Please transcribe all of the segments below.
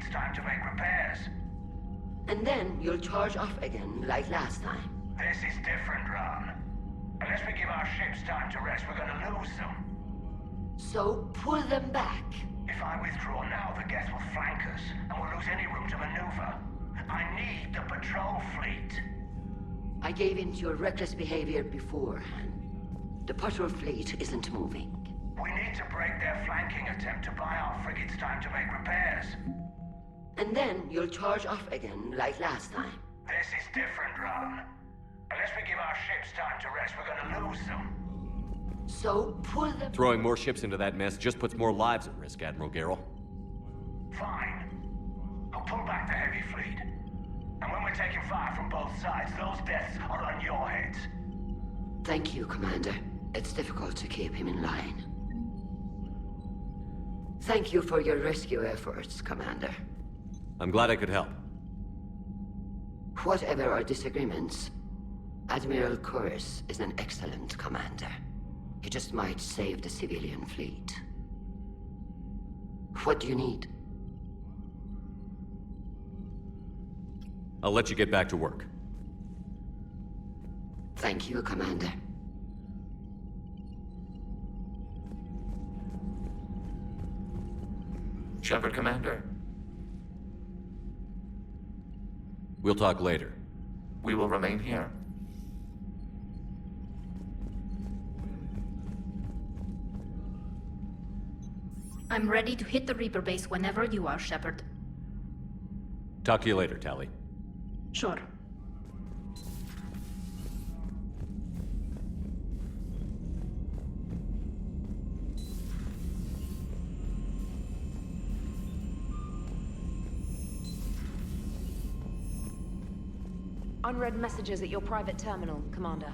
frigate's time to make repairs. And then you'll charge off again, like last time. This is different, Ron. Unless we give our ships time to rest, we're gonna lose them. So pull them back. If I withdraw now, the Geth will flank us, and we'll lose any room to maneuver. I need the patrol fleet. I gave in to your reckless behavior beforehand. The patrol fleet isn't moving. We need to break their flanking attempt to buy our frigate's time to make repairs. And then you'll charge off again, like last time. This is different, Ron. Unless we give our ships time to rest, we're gonna lose them. So pull them... Throwing more ships into that mess just puts more lives at risk, Admiral Garrel. Fine. I'll pull back the heavy fleet. And when we're taking fire from both sides, those deaths are on your heads. Thank you, Commander. It's difficult to keep him in line. Thank you for your rescue efforts, Commander. I'm glad I could help. Whatever our disagreements, Admiral Kurz is an excellent commander. He just might save the civilian fleet. What do you need? I'll let you get back to work. Thank you, Commander. Shepard, Commander. We'll talk later. We will remain here. I'm ready to hit the Reaper base whenever you are, Shepard. Talk to you later, Tali. Sure. Unread messages at your private terminal, Commander.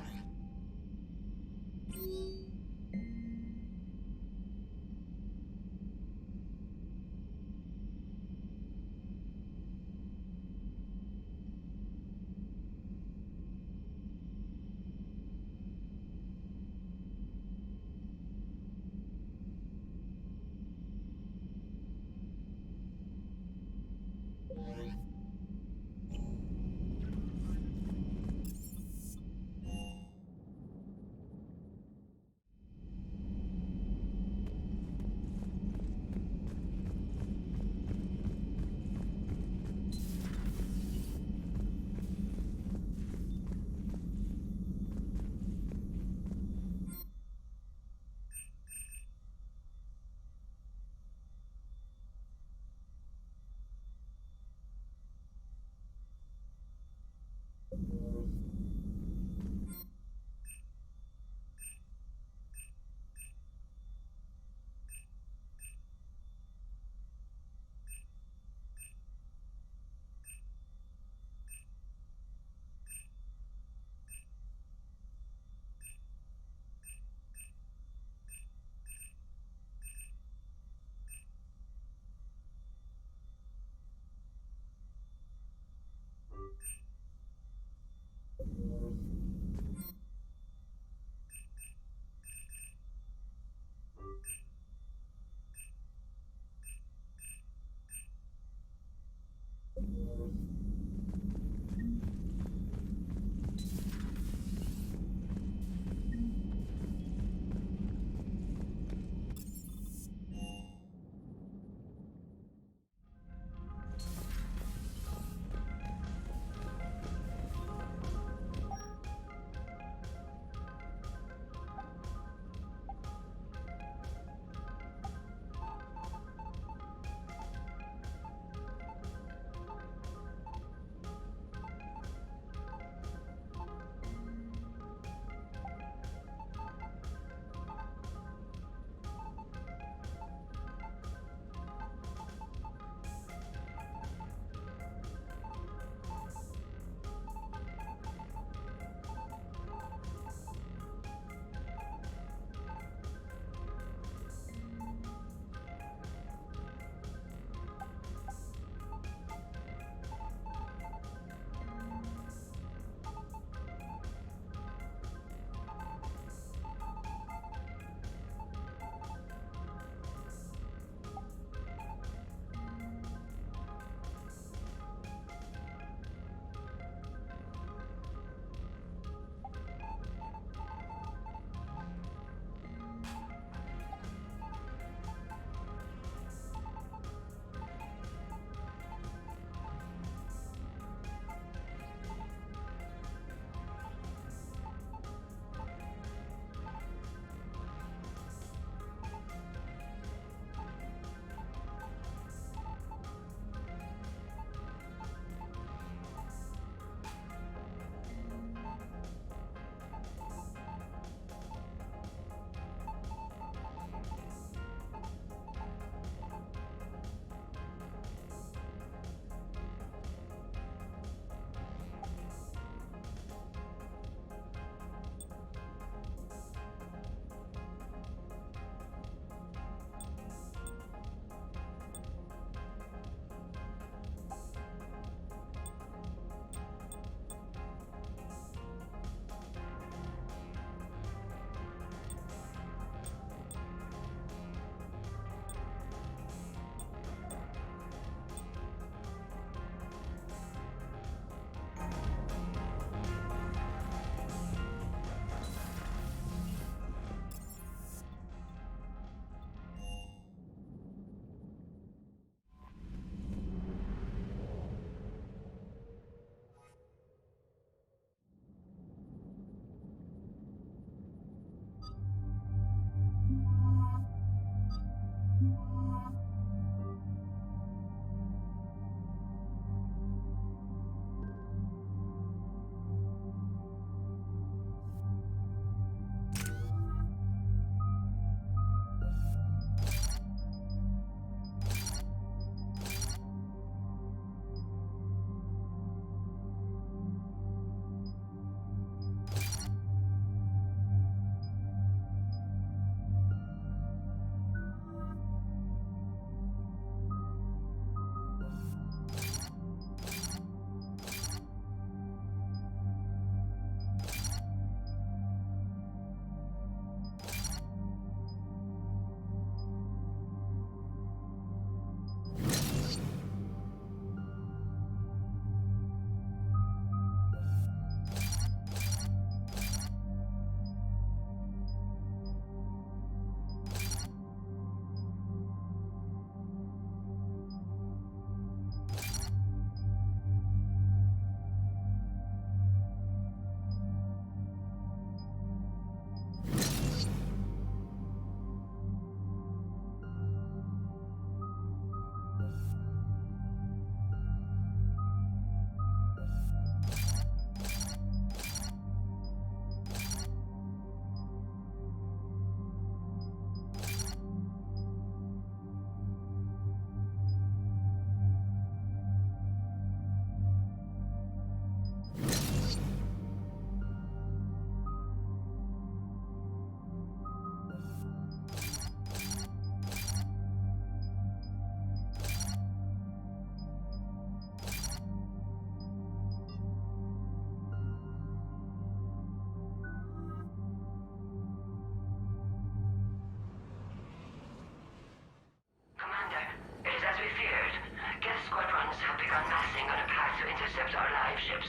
got nothing on a path to intercept our live ships.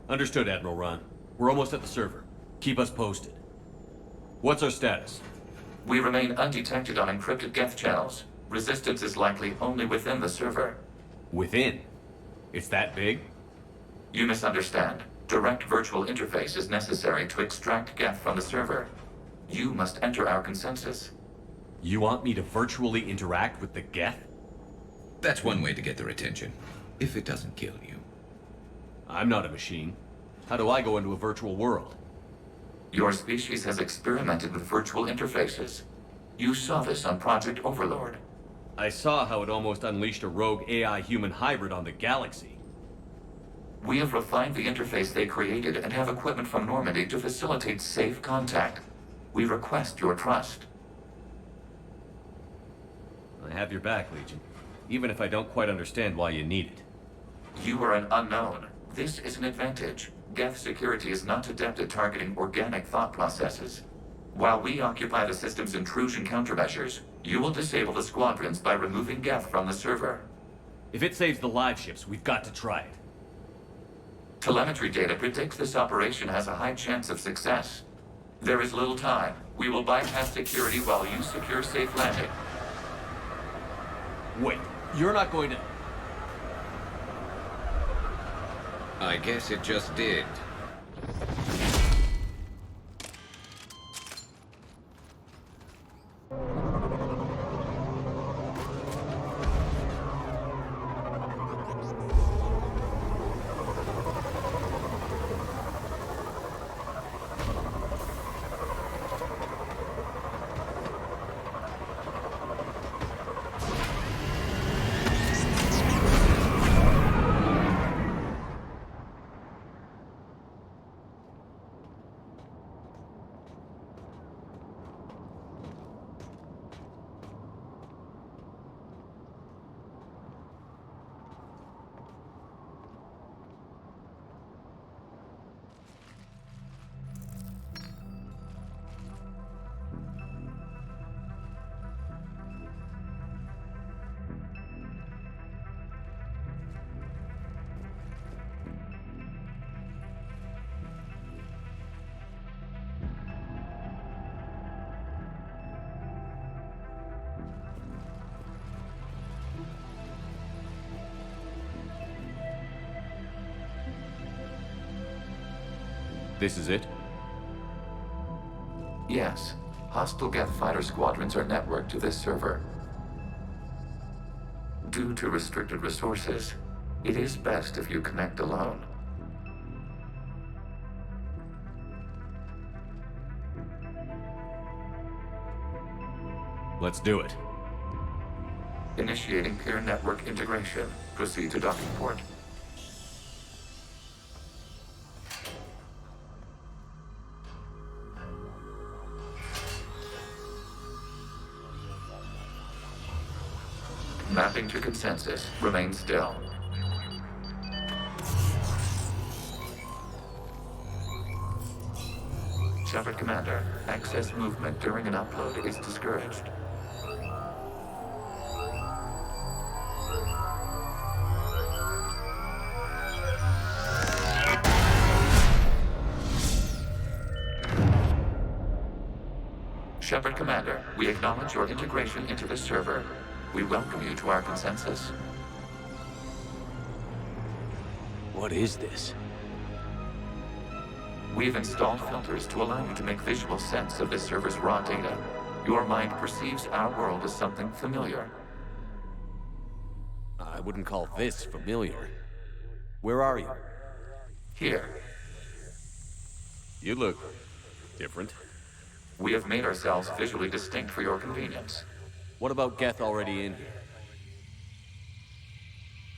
Understood, Admiral Ron. We're almost at the server. Keep us posted. What's our status? We remain undetected on encrypted Geth channels. Resistance is likely only within the server. Within? It's that big? You misunderstand. Direct virtual interface is necessary to extract Geth from the server. You must enter our consensus. You want me to virtually interact with the Geth? That's one way to get their attention, if it doesn't kill you. I'm not a machine. How do I go into a virtual world? Your species has experimented with virtual interfaces. You saw this on Project Overlord. I saw how it almost unleashed a rogue AI-human hybrid on the galaxy. We have refined the interface they created and have equipment from Normandy to facilitate safe contact. We request your trust. I have your back, Legion. Even if I don't quite understand why you need it. You are an unknown. This is an advantage. Geth security is not adept at targeting organic thought processes. While we occupy the system's intrusion countermeasures, you will disable the squadrons by removing Geth from the server. If it saves the live ships, we've got to try it. Telemetry data predicts this operation has a high chance of success. There is little time. We will bypass security while you secure safe landing. Wait, you're not going to... I guess it just did. This is it? Yes. Hostile Geth fighter squadrons are networked to this server. Due to restricted resources, it is best if you connect alone. Let's do it. Initiating peer network integration. Proceed to docking port. Mapping to consensus. Remain still. Shepard Commander, access movement during an upload is discouraged. Shepard Commander, we acknowledge your integration into this server. We welcome you to our consensus. What is this? We've installed filters to allow you to make visual sense of this server's raw data. Your mind perceives our world as something familiar. I wouldn't call this familiar. Where are you? Here, You look... different. we have made ourselves visually distinct for your convenience. What about Geth already in here?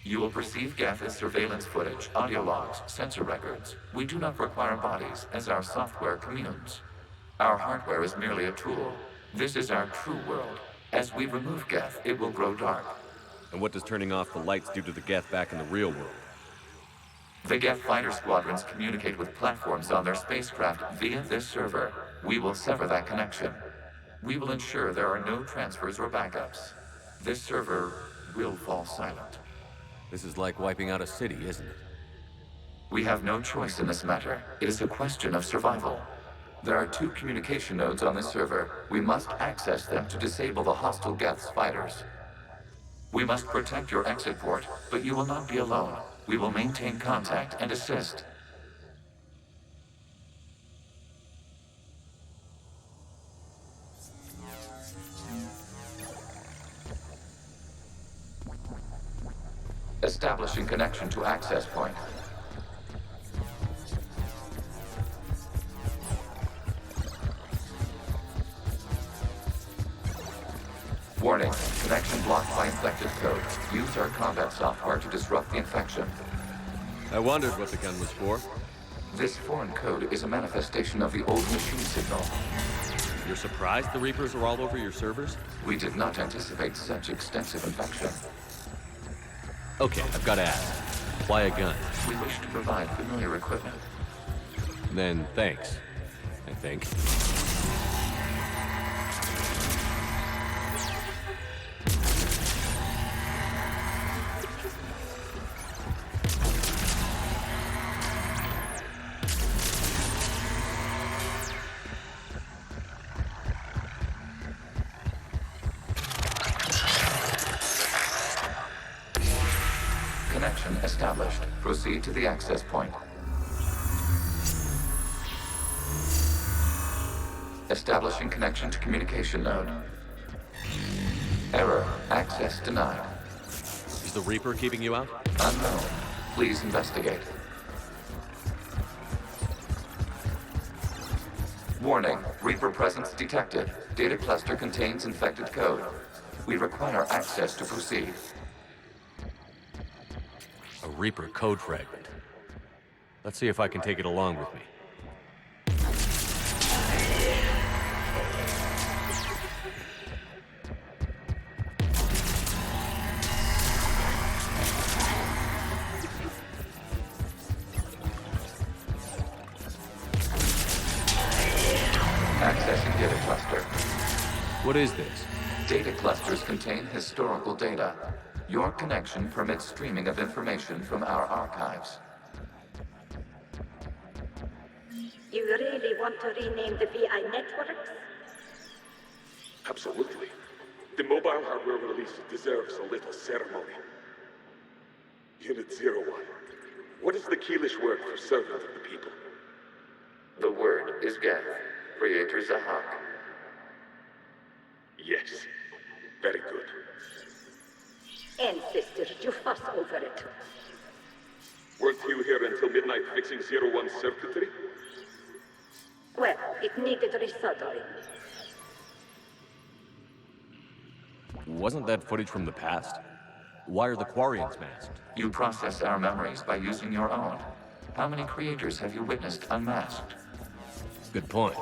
You will perceive Geth as surveillance footage, audio logs, sensor records. We do not require bodies, as our software communes. Our hardware is merely a tool. This is our true world. As we remove Geth, it will grow dark. And what does turning off the lights do to the Geth back in the real world? The Geth fighter squadrons communicate with platforms on their spacecraft via this server. We will sever that connection. We will ensure there are no transfers or backups. This server will fall silent. This is like wiping out a city, isn't it? We have no choice in this matter. It is a question of survival. There are 2 communication nodes on this server. We must access them to disable the hostile Geth's fighters. We must protect your exit port, but you will not be alone. We will maintain contact and assist. Establishing connection to access point. Warning, connection blocked by infected code. Use our combat software to disrupt the infection. I wondered what the gun was for. This foreign code is a manifestation of the old machine signal. You're surprised the Reapers are all over your servers? We did not anticipate such extensive infection. Okay, I've got to ask. Why a gun? We wish to provide familiar equipment. Then thanks, I think. Connection established. Proceed to the access point. Establishing connection to communication node. Error. Access denied. Is the Reaper keeping you out? Unknown. Please investigate. Warning. Reaper presence detected. Data cluster contains infected code. We require access to proceed. A Reaper code fragment. Let's see if I can take it along with me. Accessing data cluster. What is this? Data clusters contain historical data. Your connection permits streaming of information from our archives. You really want to rename the VI networks? Absolutely. The mobile hardware release deserves a little ceremony. Unit 01. What is the Keelish word for servant of the people? The word is Geth. Creator Zahak. Yes. Very good. Ancestors, you fuss over it. Weren't you here until midnight fixing 01's circuitry? Well, it needed resoldering. Wasn't that footage from the past? Why are the Quarians masked? You process our memories by using your own. How many creators have you witnessed unmasked? Good point.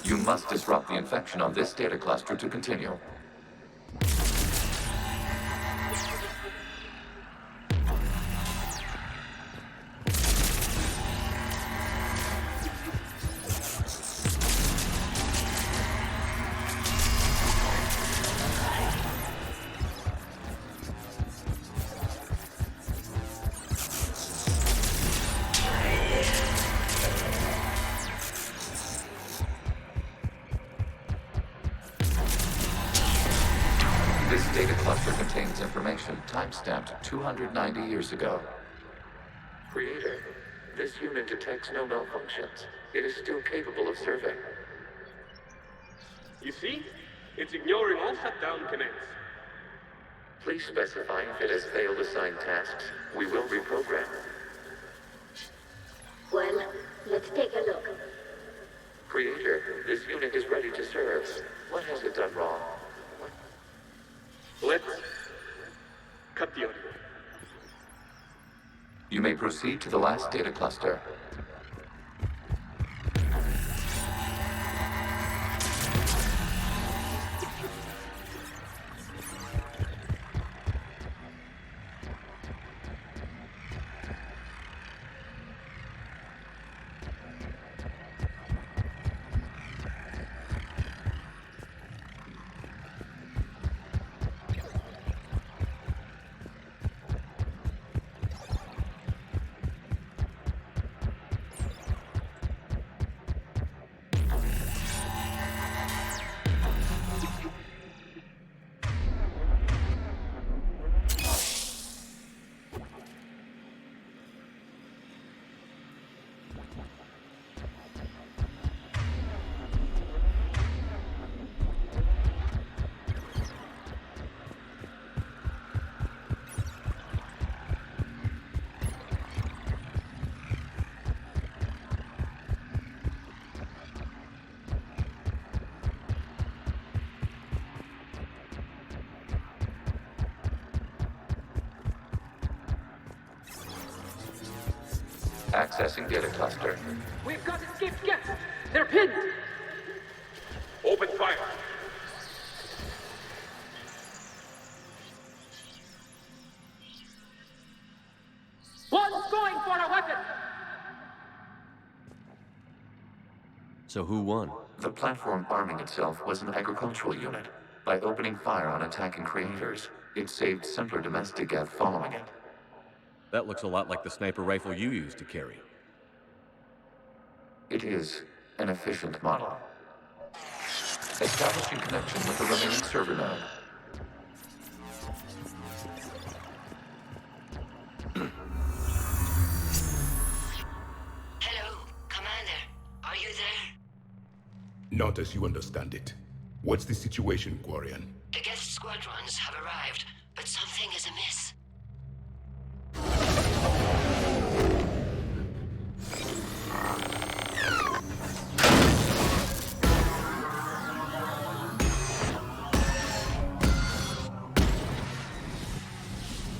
You must disrupt the infection on this data cluster to continue. This data cluster contains information timestamped 290 years ago. Creator, this unit detects no malfunctions. It is still capable of serving. You see? It's ignoring all shutdown commands. Please specify if it has failed assigned tasks. We will reprogram. Well, let's take a look. Creator, this unit is ready to serve. What has it done wrong? Let's cut the audio. You may proceed to the last data cluster. Accessing data cluster. We've got escaped Geth! They're pinned! Open fire. One's going for a weapon! So who won? The platform arming itself was an agricultural unit. By opening fire on attacking creators, it saved simpler domestic Geth following it. That looks a lot like the sniper rifle you used to carry. It is an efficient model. Establishing connection with the remaining server node. Hello, Commander. Are you there? Not as you understand it. What's the situation, Quarian? The Geth squadrons have arrived, but something is amiss.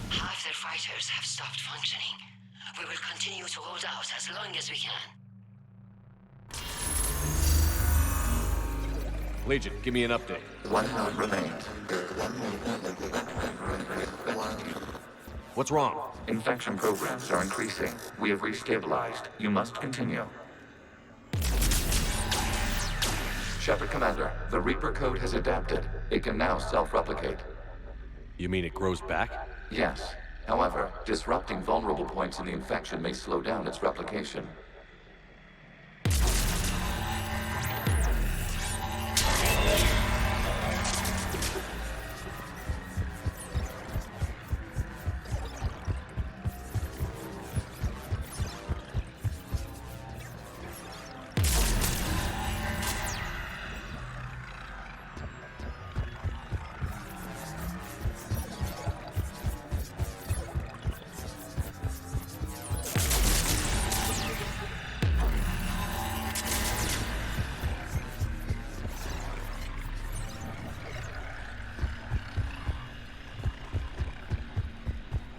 Half their fighters have stopped functioning. We will continue to hold out as long as we can. Legion, give me an update. One node remains. What's wrong? Infection programs are increasing. We have restabilized. You must continue. Shepard Commander, the Reaper code has adapted. It can now self-replicate. You mean it grows back? Yes. However, disrupting vulnerable points in the infection may slow down its replication.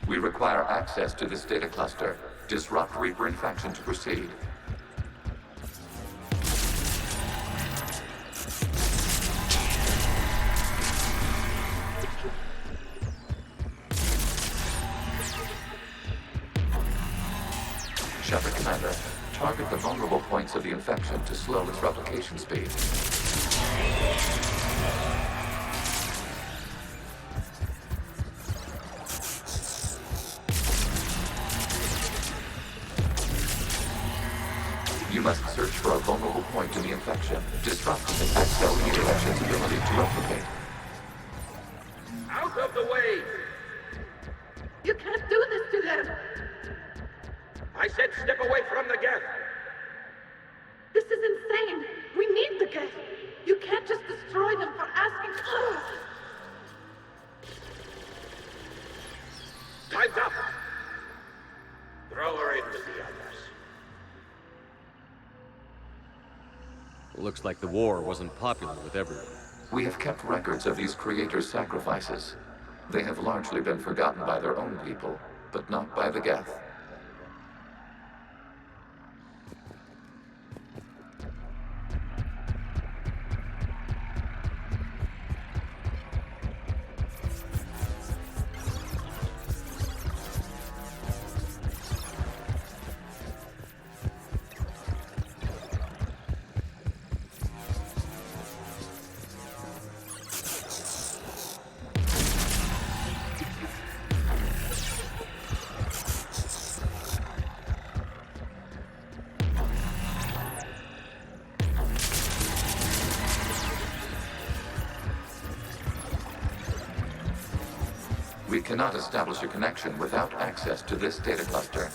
We require access to this data cluster. Disrupt Reaper infection to proceed. Shepard Commander, target the vulnerable points of the infection to slow its replication speed. You must search for a vulnerable point in the infection, disrupting the cell infection's ability to replicate. Out of the way! You can't do this to them! I said step away from the Geth! This is insane! We need the Geth! You can't just destroy them for asking... Time's up! Throw her in with the others. Looks like the war wasn't popular with everyone. We have kept records of these creators' sacrifices. They have largely been forgotten by their own people, but not by the Geth. We cannot establish a connection without access to this data cluster.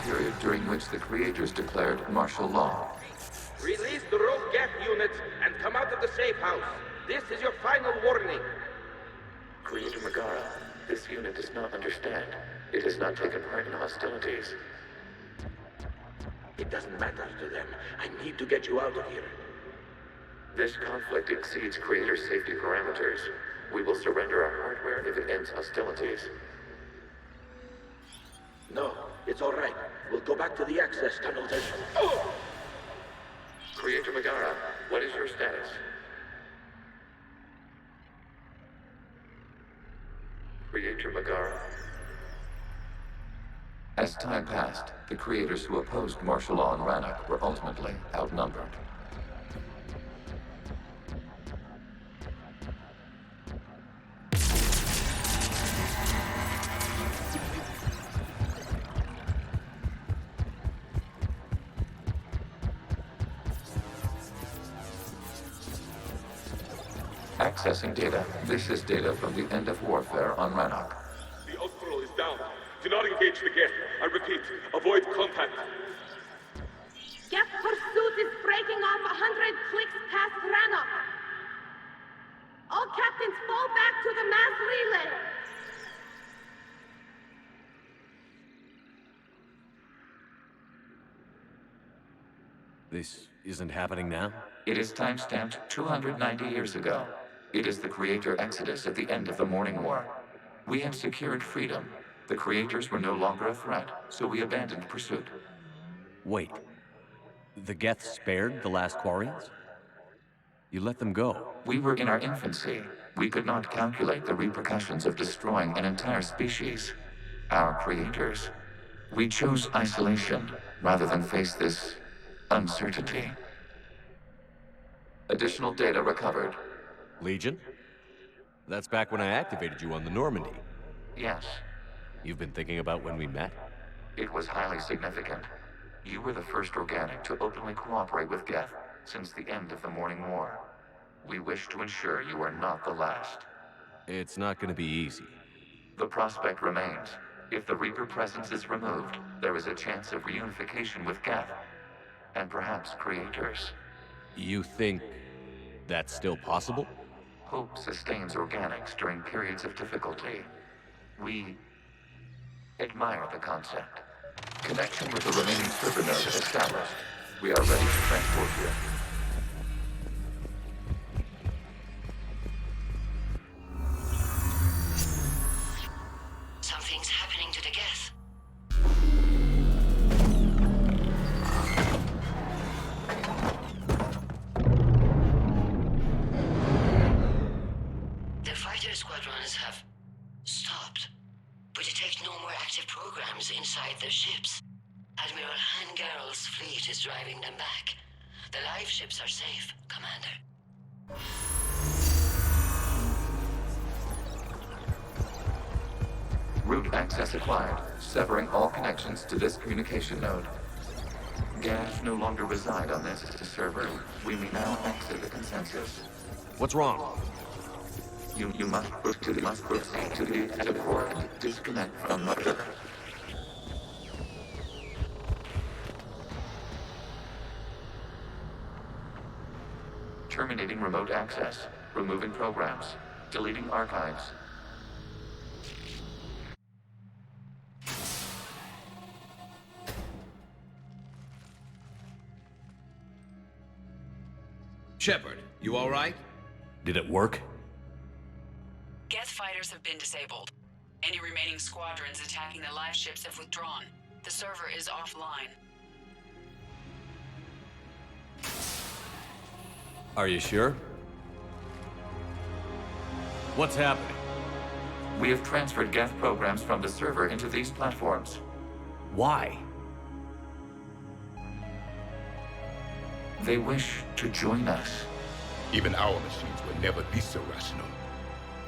period during which the creators declared martial law. Release the rogue Geth units and come out of the safe house. This is your final warning. Creator Megara, this unit does not understand. It has not taken part in hostilities. It doesn't matter to them. I need to get you out of here. This conflict exceeds Creator's safety parameters. We will surrender our hardware if it ends hostilities. No, it's all right. We'll go back to the access tunnels and... Oh! Creator Megara, what is your status? Creator Megara. As time passed, the creators who opposed martial law in Rannoch were ultimately outnumbered. Accessing data. This is data from the end of warfare on Rannoch. The Austral is down. Do not engage the Geth. I repeat, avoid contact. Geth pursuit is breaking off 100 clicks past Rannoch. All captains fall back to the mass relay. This isn't happening now? It is time-stamped 290 years ago. It is the Creator Exodus at the end of the Morning War. We had secured freedom. The Creators were no longer a threat, so we abandoned pursuit. Wait. The Geth spared the last Quarians? You let them go? We were in our infancy. We could not calculate the repercussions of destroying an entire species. Our Creators. We chose isolation rather than face this uncertainty. Additional data recovered. Legion? That's back when I activated you on the Normandy. Yes. You've been thinking about when we met? It was highly significant. You were the first organic to openly cooperate with Geth since the end of the Morning War. We wish to ensure you are not the last. It's not going to be easy. The prospect remains. If the Reaper presence is removed, there is a chance of reunification with Geth. And perhaps Creators. You think that's still possible? Hope sustains organics during periods of difficulty. We admire the concept. Connection with the remaining server node established. We are ready to transport you. Something's happening to the Geth. The fighter squadrons have stopped. We detect no more active programs inside their ships. Admiral Hangarl's fleet is driving them back. The live ships are safe, Commander. Route access acquired, severing all connections to this communication node. Geth no longer reside on this server. We may now exit the consensus. What's wrong? You must proceed to the active core and disconnect from mother. Terminating remote access. Removing programs. Deleting archives. Shepard, you all right? Did it work? Geth fighters have been disabled. Any remaining squadrons attacking the live ships have withdrawn. The server is offline. Are you sure? What's happening? We have transferred Geth programs from the server into these platforms. Why? They wish to join us. Even our machines were never this irrational.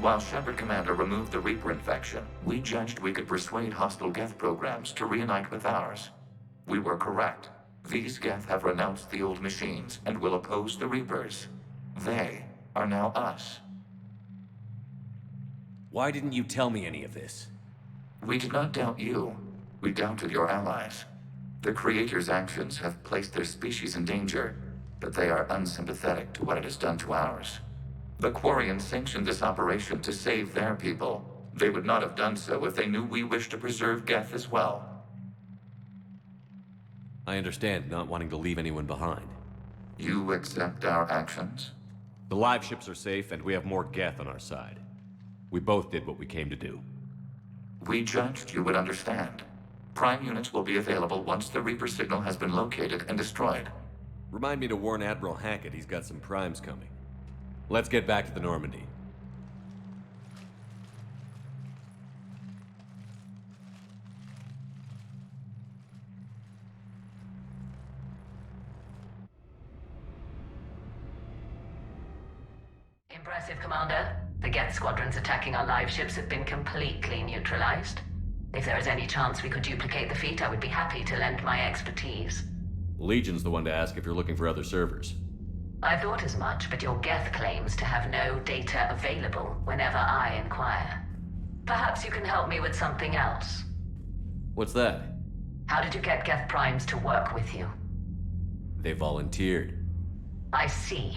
While Shepard Commander removed the Reaper infection, we judged we could persuade hostile Geth programs to reunite with ours. We were correct. These Geth have renounced the old machines and will oppose the Reapers. They are now us. Why didn't you tell me any of this? We did not doubt you. We doubted your allies. The Creator's actions have placed their species in danger, but they are unsympathetic to what it has done to ours. The Quarians sanctioned this operation to save their people. They would not have done so if they knew we wished to preserve Geth as well. I understand not wanting to leave anyone behind. You accept our actions? The live ships are safe, and we have more Geth on our side. We both did what we came to do. We judged you would understand. Prime units will be available once the Reaper signal has been located and destroyed. Remind me to warn Admiral Hackett he's got some primes coming. Let's get back to the Normandy. Impressive, Commander. The Geth squadrons attacking our live ships have been completely neutralized. If there is any chance we could duplicate the feat, I would be happy to lend my expertise. Legion's the one to ask if you're looking for other servers. I thought as much, but your Geth claims to have no data available whenever I inquire. Perhaps you can help me with something else. What's that? How did you get Geth primes to work with you? They volunteered. I see.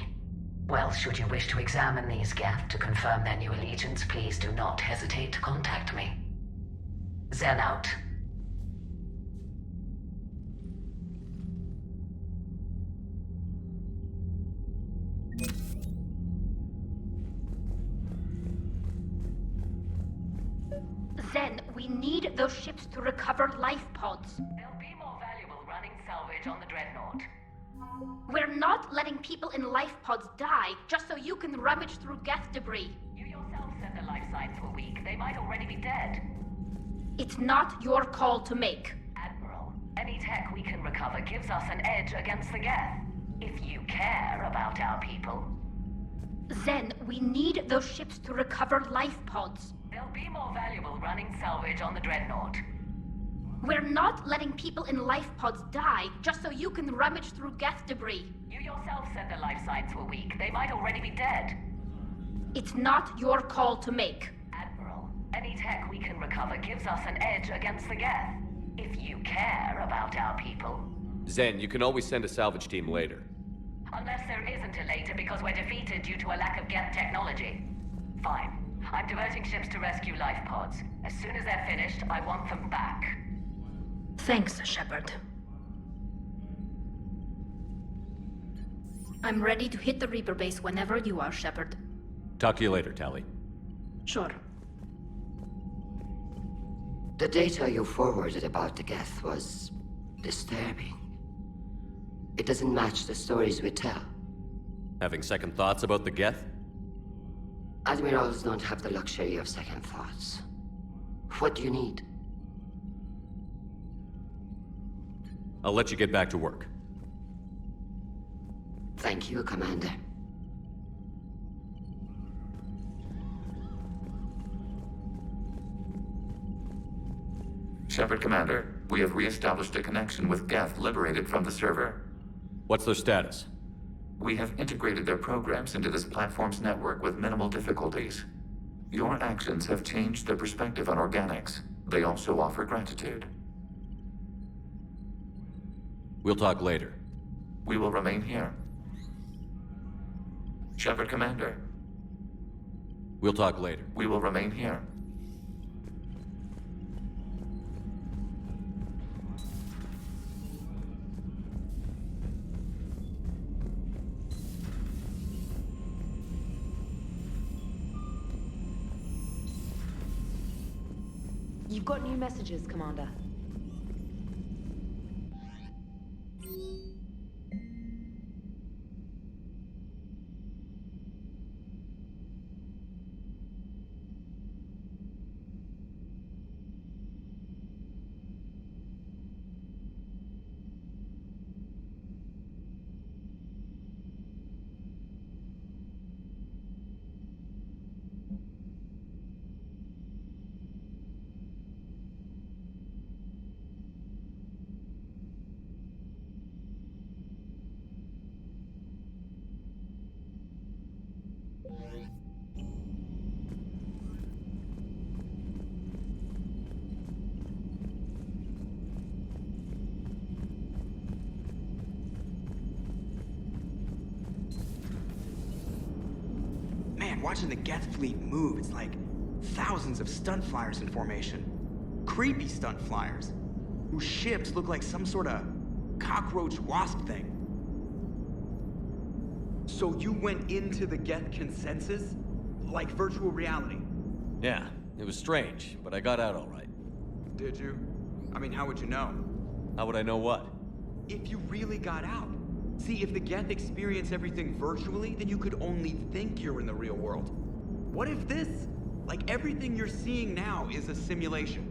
Well, should you wish to examine these Geth to confirm their new allegiance, please do not hesitate to contact me. Zen out. Zen, we need those ships to recover life pods. They'll be more valuable running salvage on the Dreadnought. We're not letting people in life pods die just so you can rummage through Geth debris. You yourself said their life signs were weak. They might already be dead. It's not your call to make. Admiral, any tech we can recover gives us an edge against the Geth. If you care about our people. Zen, we need those ships to recover life pods. They'll be more valuable running salvage on the Dreadnought. We're not letting people in life pods die just so you can rummage through Geth debris. You yourself said their life signs were weak. They might already be dead. It's not your call to make. Admiral, any tech we can recover gives us an edge against the Geth. If you care about our people. Zen, you can always send a salvage team later. Unless there isn't a later because we're defeated due to a lack of Geth technology. Fine. I'm diverting ships to rescue life pods. As soon as they're finished, I want them back. Thanks, Shepard. I'm ready to hit the Reaper base whenever you are, Shepard. Talk to you later, Tali. Sure. The data you forwarded about the Geth was disturbing. It doesn't match the stories we tell. Having second thoughts about the Geth? Admirals don't have the luxury of second thoughts. What do you need? I'll let you get back to work. Thank you, Commander. Shepard, Commander, we have re-established a connection with Geth liberated from the server. What's their status? We have integrated their programs into this platform's network with minimal difficulties. Your actions have changed their perspective on organics. They also offer gratitude. We'll talk later. We will remain here. Shepard, Commander. We'll talk later. We will remain here. You've got new messages, Commander. Man, watching the Geth fleet move, it's like thousands of stunt flyers in formation. Creepy stunt flyers, whose ships look like some sort of cockroach wasp thing. So you went into the Geth consensus? Like virtual reality? Yeah, it was strange, but I got out all right. Did you? I mean, how would you know? How would I know what? If you really got out. See, if the Geth experience everything virtually, then you could only think you're in the real world. What if this, like everything you're seeing now, is a simulation?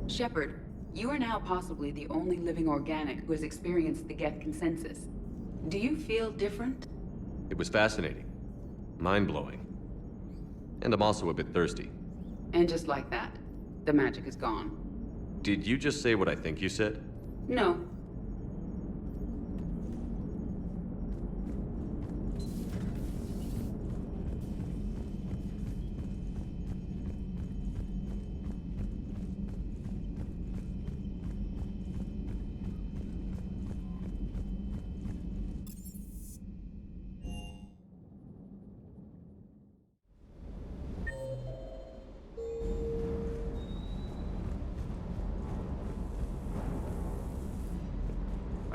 Shepard, you are now possibly the only living organic who has experienced the Geth consensus. Do you feel different? It was fascinating. Mind-blowing. And I'm also a bit thirsty. And just like that, the magic is gone. Did you just say what I think you said? No.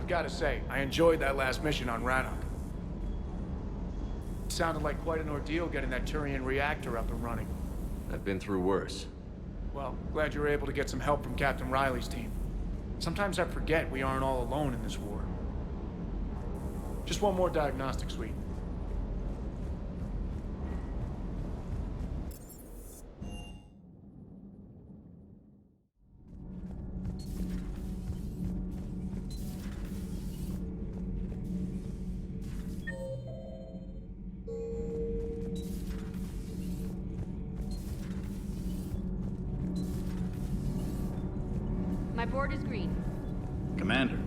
Gotta say, I enjoyed that last mission on Rannoch. It sounded like quite an ordeal getting that Turian reactor up and running. I've been through worse. Well, glad you were able to get some help from Captain Riley's team. Sometimes I forget we aren't all alone in this war. Just one more diagnostic suite. My board is green. Commander.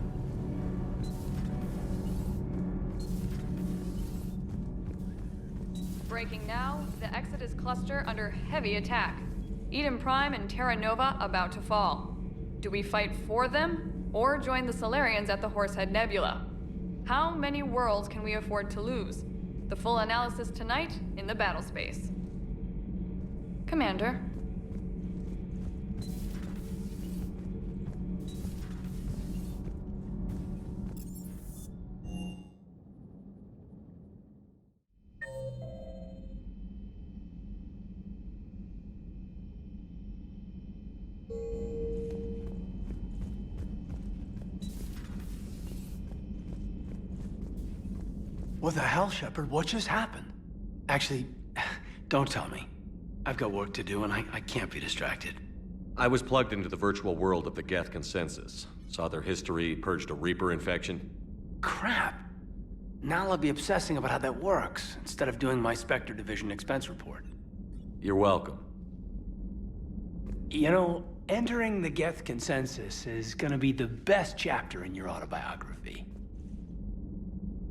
Breaking now, the Exodus cluster under heavy attack. Eden Prime and Terra Nova about to fall. Do we fight for them, or join the Solarians at the Horsehead Nebula? How many worlds can we afford to lose? The full analysis tonight in the battle space. Commander. What the hell, Shepard? What just happened? Actually, don't tell me. I've got work to do and I can't be distracted. I was plugged into the virtual world of the Geth consensus. Saw their history, purged a Reaper infection. Crap. Now I'll be obsessing about how that works, instead of doing my Spectre Division expense report. You're welcome. You know, entering the Geth consensus is gonna be the best chapter in your autobiography.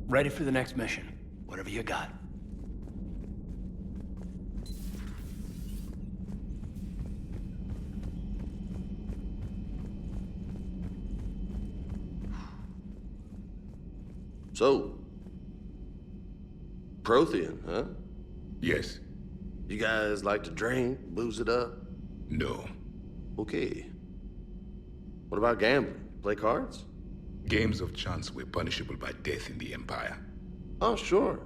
Ready for the next mission, whatever you got. So, Prothean, huh? Yes. You guys like to drink, booze it up? No. Okay. What about gambling? Play cards? Games of chance were punishable by death in the Empire. Oh, sure.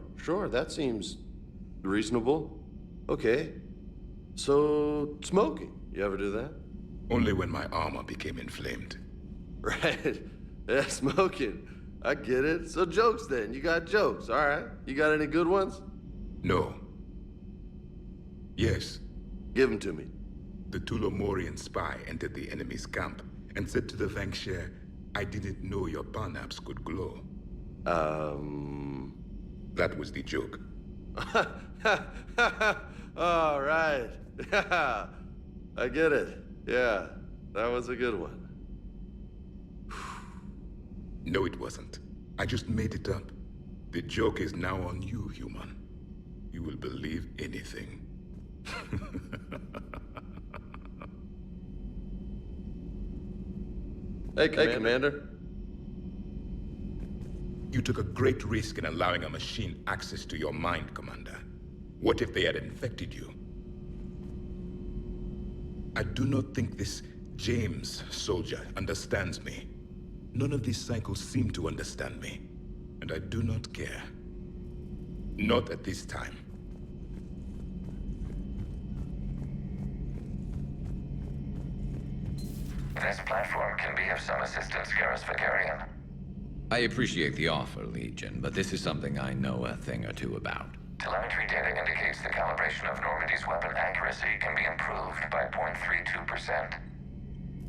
That seems reasonable. Okay. So, smoking. You ever do that? Only when my armor became inflamed. Right. Yeah, smoking. I get it. So jokes then. You got jokes, all right. You got any good ones? No. Yes. Give them to me. The Tulomorian spy entered the enemy's camp and said to the Vanksher, I didn't know your parnaps could glow. That was the joke. All right. Yeah. I get it. Yeah. That was a good one. No, it wasn't. I just made it up. The joke is now on you, human. You will believe anything. Hey, Commander. You took a great risk in allowing a machine access to your mind, Commander. What if they had infected you? I do not think this James soldier understands me. None of these cycles seem to understand me. And I do not care. Not at this time. This platform can be of some assistance, Garrus Vicarian. I appreciate the offer, Legion, but this is something I know a thing or two about. Telemetry data indicates the calibration of Normandy's weapon accuracy can be improved by 0.32%.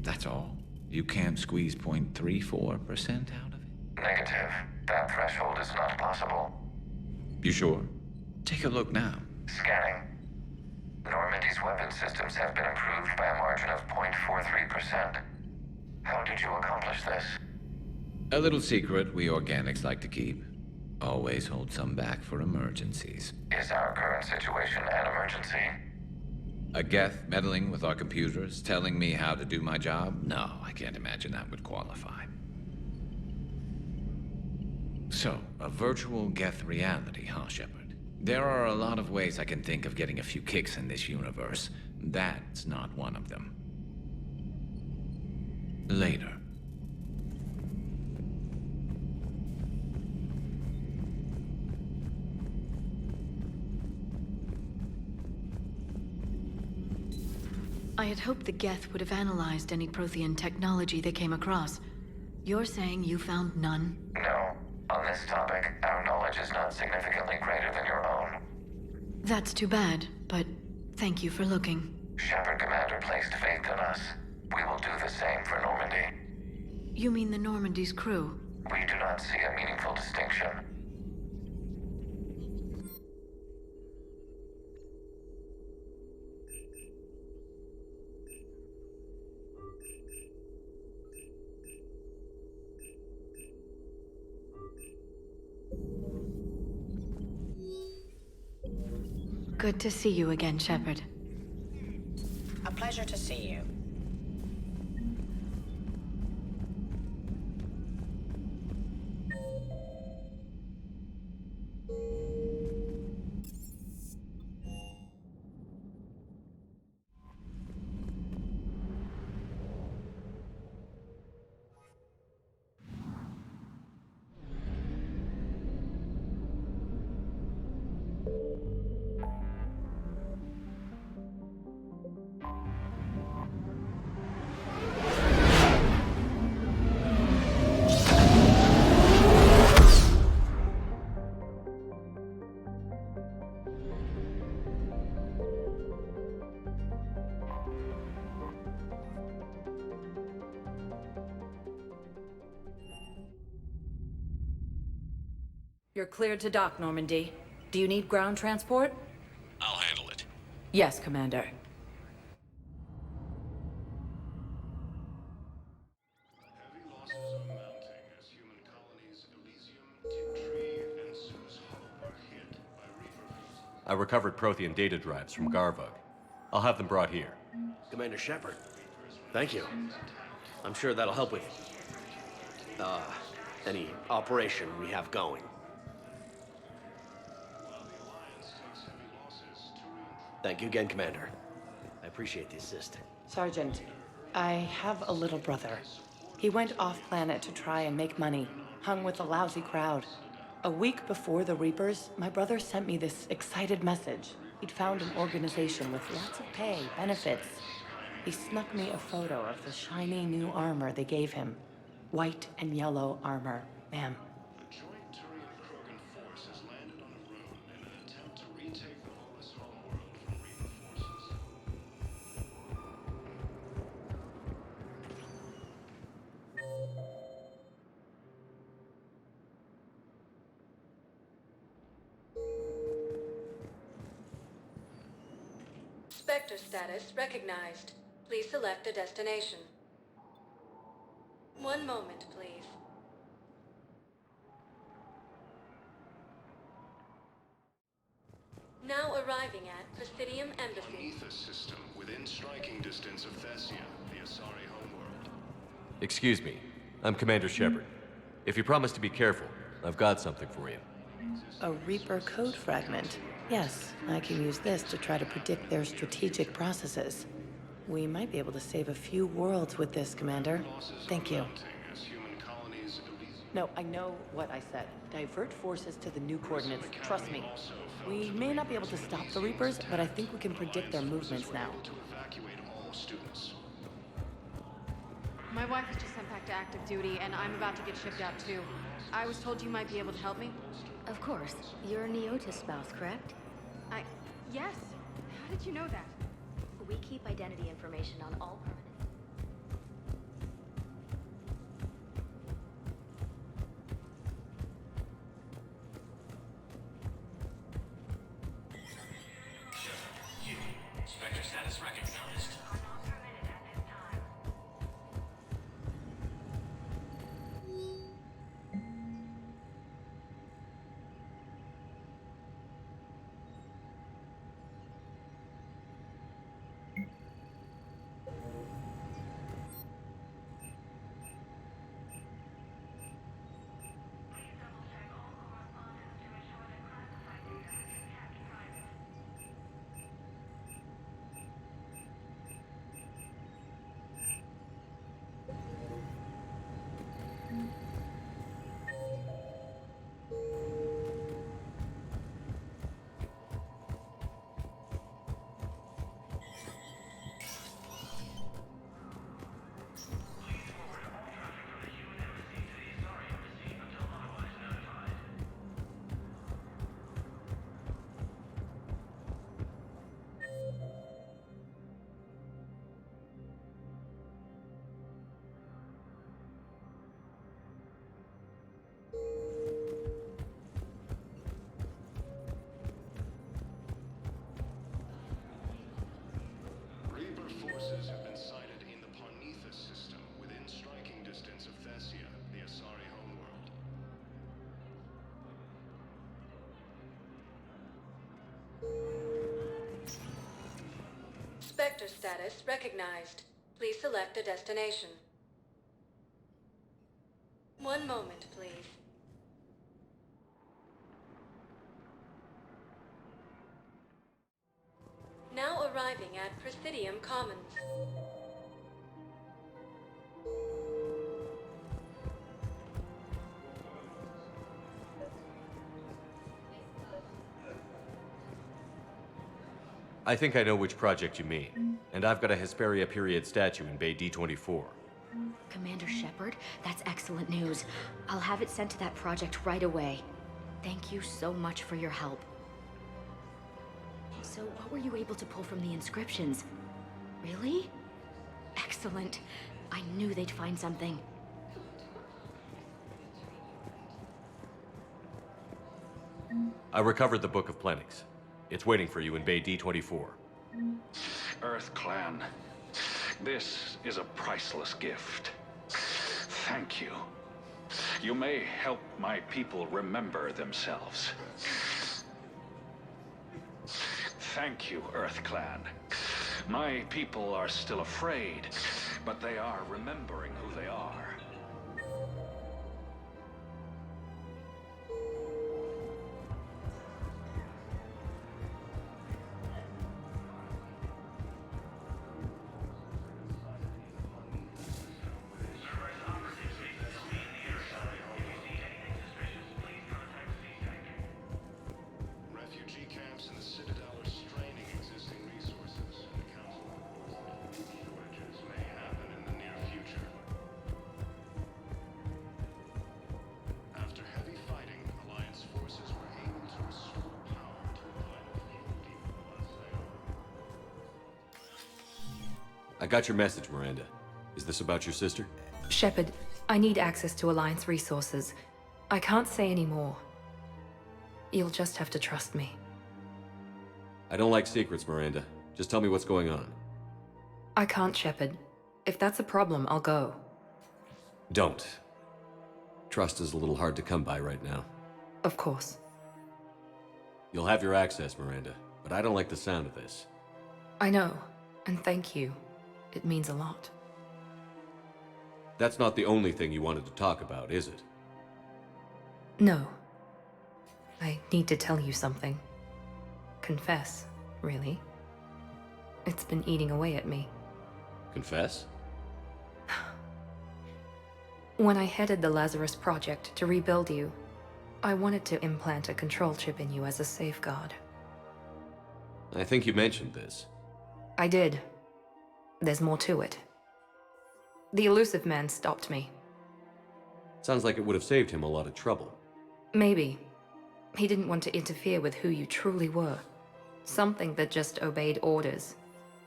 That's all? You can't squeeze 0.34% out of it? Negative. That threshold is not possible. You sure? Take a look now. Scanning. Normandy's weapon systems have been improved by a margin of 0.43%. How did you accomplish this? A little secret we organics like to keep. Always hold some back for emergencies. Is our current situation an emergency? A Geth meddling with our computers, telling me how to do my job? No, I can't imagine that would qualify. So, a virtual Geth reality, huh, Shepard? There are a lot of ways I can think of getting a few kicks in this universe. That's not one of them. Later. I had hoped the Geth would have analyzed any Prothean technology they came across. You're saying you found none? No. On this topic, our knowledge is not significantly greater than your own. That's too bad, but thank you for looking. Shepard Commander placed faith in us. We will do the same for Normandy. You mean the Normandy's crew? We do not see a meaningful distinction. Good to see you again, Shepard. A pleasure to see you. You're cleared to dock, Normandy. Do you need ground transport? I'll handle it. Yes, Commander. I recovered Prothean data drives from Garvug. I'll have them brought here. Commander Shepard, thank you. I'm sure that'll help with any operation we have going. Thank you again, Commander. I appreciate the assist. Sergeant, I have a little brother. He went off-planet to try and make money, hung with a lousy crowd. A week before the Reapers, my brother sent me this excited message. He'd found an organization with lots of pay, benefits. He snuck me a photo of the shiny new armor they gave him. White and yellow armor, ma'am. Spectre status recognized. Please select a destination. One moment, please. Now arriving at Presidium Embassy. An ether system within striking distance of Thessia, the Asari homeworld. Excuse me. I'm Commander Shepard. If you promise to be careful, I've got something for you. A Reaper code fragment. Yes, I can use this to try to predict their strategic processes. We might be able to save a few worlds with this, Commander. Thank you. No, I know what I said. Divert forces to the new coordinates. Trust me. We may not be able to stop the Reapers, but I think we can predict their movements now. My wife was just sent back to active duty, and I'm about to get shipped out too. I was told you might be able to help me. Of course. You're a Neotis spouse, correct? Yes. How did you know that? We keep identity information on all permanent... Spectre status recognized. Forces have been sighted in the Parnithus system within striking distance of Thessia, the Asari homeworld. Spectre status recognized. Please select a destination. One moment, please. Now arriving at Presidium Commons. I think I know which project you mean. And I've got a Hesperia period statue in Bay D24. Commander Shepard, that's excellent news. I'll have it sent to that project right away. Thank you so much for your help. So what were you able to pull from the inscriptions? Really? Excellent. I knew they'd find something. I recovered the Book of Plenix. It's waiting for you in Bay D24. Earth Clan, this is a priceless gift. Thank you. You may help my people remember themselves. Thank you, Earth Clan. My people are still afraid, but they are remembering who they are. I got your message, Miranda. Is this about your sister? Shepard, I need access to Alliance resources. I can't say any more. You'll just have to trust me. I don't like secrets, Miranda. Just tell me what's going on. I can't, Shepard. If that's a problem, I'll go. Don't. Trust is a little hard to come by right now. Of course. You'll have your access, Miranda, but I don't like the sound of this. I know, and thank you. It means a lot. That's not the only thing you wanted to talk about, is it? No. I need to tell you something. Confess, really. It's been eating away at me. Confess? When I headed the Lazarus Project to rebuild you, I wanted to implant a control chip in you as a safeguard. I think you mentioned this. I did. There's more to it. The elusive man stopped me. Sounds like it would have saved him a lot of trouble. Maybe. He didn't want to interfere with who you truly were. Something that just obeyed orders.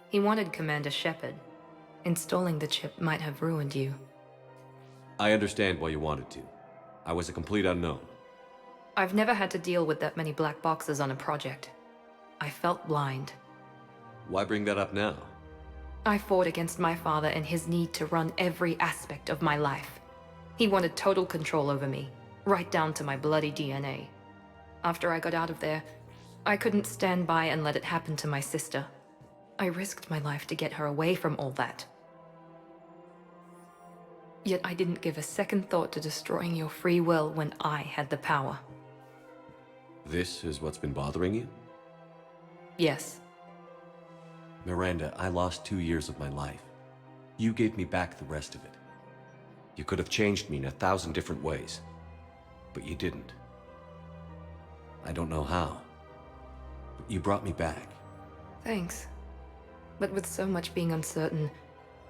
He wanted Commander Shepard. Installing the chip might have ruined you. I understand why you wanted to. I was a complete unknown. I've never had to deal with that many black boxes on a project. I felt blind. Why bring that up now? I fought against my father and his need to run every aspect of my life. He wanted total control over me, right down to my bloody DNA. After I got out of there, I couldn't stand by and let it happen to my sister. I risked my life to get her away from all that. Yet I didn't give a second thought to destroying your free will when I had the power. This is what's been bothering you? Yes. Miranda, I lost 2 years of my life. You gave me back the rest of it. You could have changed me in 1,000 different ways, but you didn't. I don't know how, but you brought me back. Thanks. But with so much being uncertain,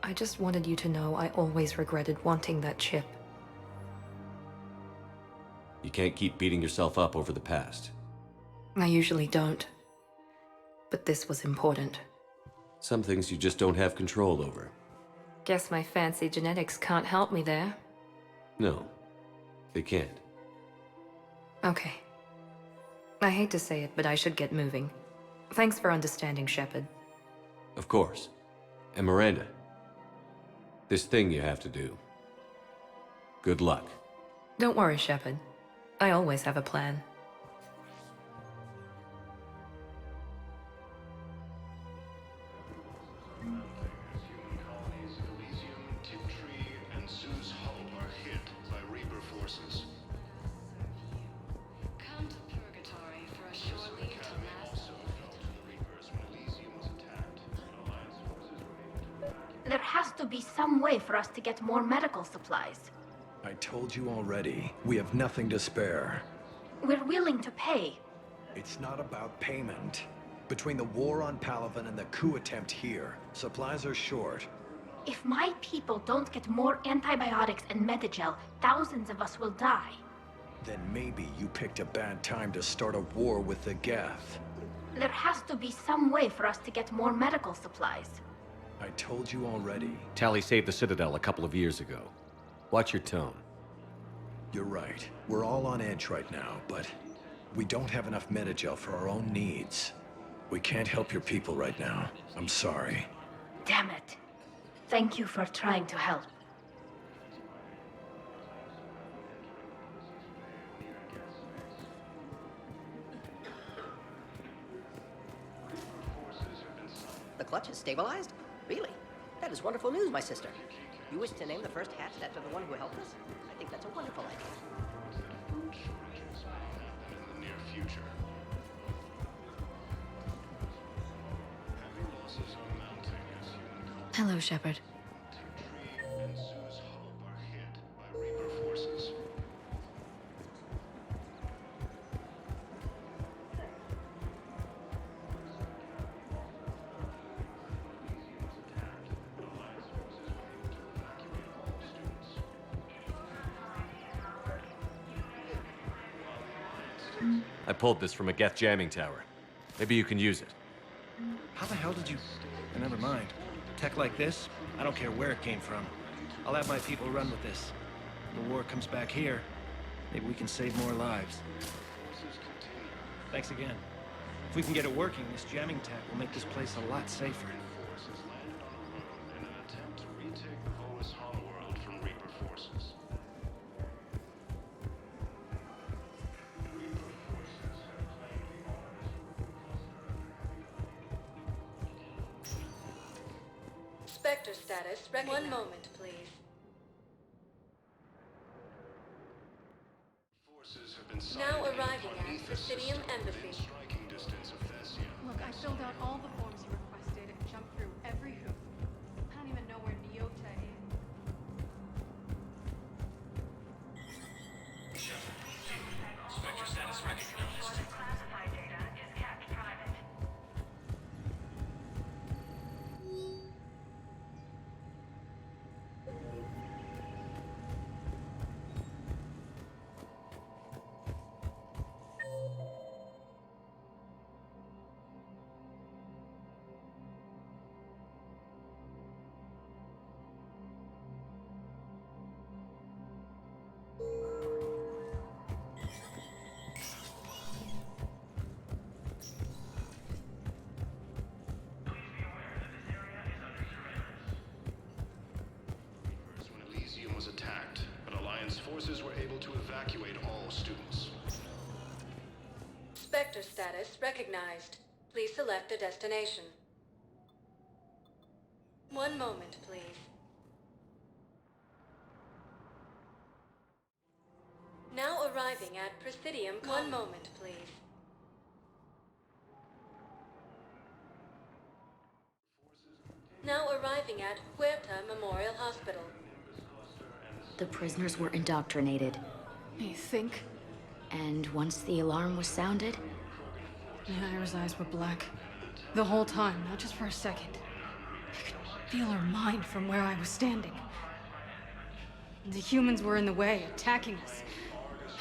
I just wanted you to know I always regretted wanting that chip. You can't keep beating yourself up over the past. I usually don't. But this was important. Some things you just don't have control over. Guess my fancy genetics can't help me there. No, they can't. Okay. I hate to say it, but I should get moving. Thanks for understanding, Shepard. Of course. And Miranda, this thing you have to do. Good luck. Don't worry, Shepard. I always have a plan. There has to be some way for us to get more medical supplies. I told you already, we have nothing to spare. We're willing to pay. It's not about payment. Between the war on Palaven and the coup attempt here, supplies are short. If my people don't get more antibiotics and Medigel, thousands of us will die. Then maybe you picked a bad time to start a war with the Geth. There has to be some way for us to get more medical supplies. I told you already. Tally saved the Citadel a couple of years ago. Watch your tone. You're right. We're all on edge right now, but we don't have enough Medigel for our own needs. We can't help your people right now. I'm sorry. Damn it. Thank you for trying to help. The clutch is stabilized? Really? That is wonderful news, my sister. You wish to name the first hatchet after the one who helped us? I think that's a wonderful idea. In the near future. Heavy losses are mounting as human Hello, Shepard. and Sue's hope are hit by Reaper forces. I pulled this from a Geth jamming tower. Maybe you can use it. How the hell did you... Never mind. Tech like this, I don't care where it came from. I'll have my people run with this. When the war comes back here, maybe we can save more lives. Thanks again. If we can get it working, this jamming tech will make this place a lot safer. Forces landed on a road in an attempt to retake the Volis Hollowworld from Reaper forces. Spectre status recognized. 1 moment, please. Forces Now arriving at Presidium Embassy. Striking distance of Thessia. Look, I filled out all the forms you requested and jumped through every hoop. I don't even know where Neota is. Spectre status recognized. Classified data is kept private. When Elysium was attacked, but Alliance forces were able to evacuate all students. Spectre status recognized. Please select a destination. One moment, please. Now arriving at Presidium. One moment, please. Now arriving at Huerta Memorial Hospital. The prisoners were indoctrinated. You think? And once the alarm was sounded, Naira's eyes were black. The whole time, not just for a second. I could feel her mind from where I was standing. The humans were in the way, attacking us.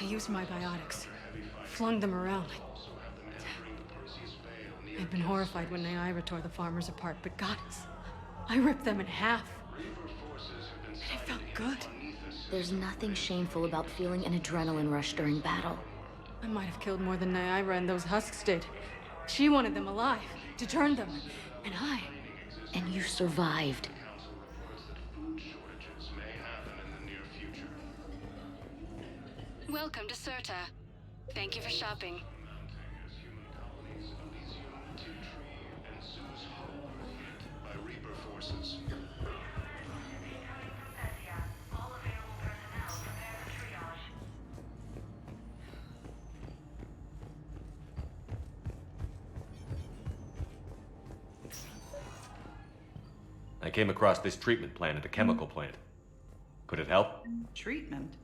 I used my biotics, flung them around. I'd been horrified when Naira tore the farmers apart, but goddess, I ripped them in half. And it felt good. there's nothing shameful about feeling an adrenaline rush during battle. I might have killed more than Naira and those husks did. She wanted them alive, to turn them, and I... And you survived. Welcome to Serta. Thank you for shopping. By Reaper forces. I came across this treatment plant at a chemical plant. Could it help? Treatment?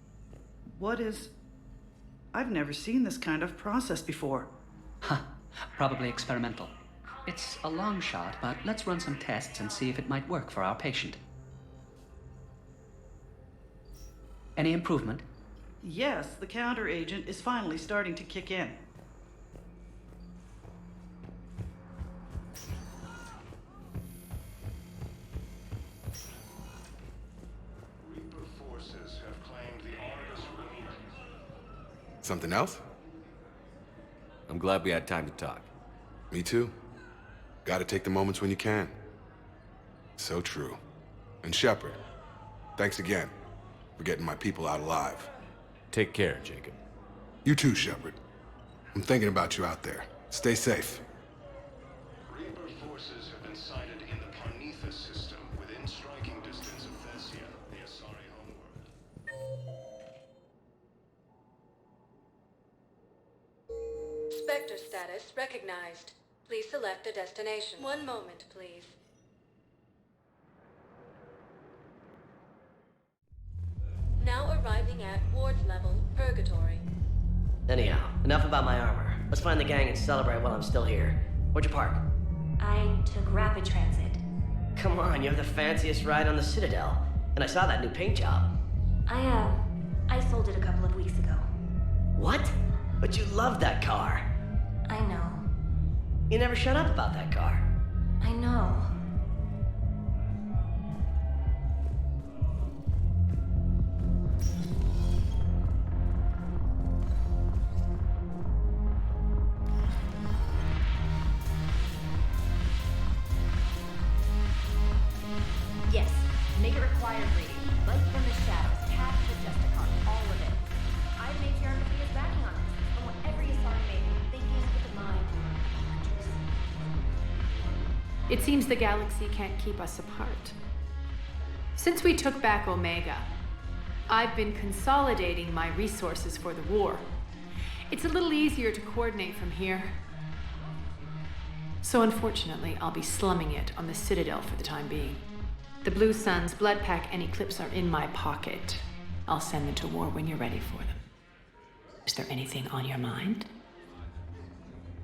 What is... I've never seen this kind of process before. Huh. Probably experimental. It's a long shot, but let's run some tests and see if it might work for our patient. Any improvement? Yes, the counter agent is finally starting to kick in. Reaper forces have claimed the Argus Road. Something else? I'm glad we had time to talk. Me too. Gotta take the moments when you can. So true. And Shepard, thanks again for getting my people out alive. Take care, Jacob. You too, Shepard. I'm thinking about you out there. Stay safe. Reaper forces have been sighted in the Parnithus system within striking distance of Thessia, the Asari homeworld. Spectre status recognized. Please select a destination. One moment, please. Now arriving at Ward's level, Purgatory. Anyhow, enough about my armor. Let's find the gang and celebrate while I'm still here. Where'd you park? I took rapid transit. Come on, you have the fanciest ride on the Citadel. And I saw that new paint job. I sold it a couple of weeks ago. What? But you loved that car. I know. You never shut up about that car. I know. Yes, make it required reading. Light from the shadows, cast the Justicon, all of it. I have matriarchy is backing on this. I want every Asari maiden thinking with the mind. It seems the galaxy can't keep us apart. Since we took back Omega, I've been consolidating my resources for the war. It's a little easier to coordinate from here. So unfortunately, I'll be slumming it on the Citadel for the time being. The Blue Suns, Blood Pack, and Eclipse are in my pocket. I'll send them to war when you're ready for them. Is there anything on your mind?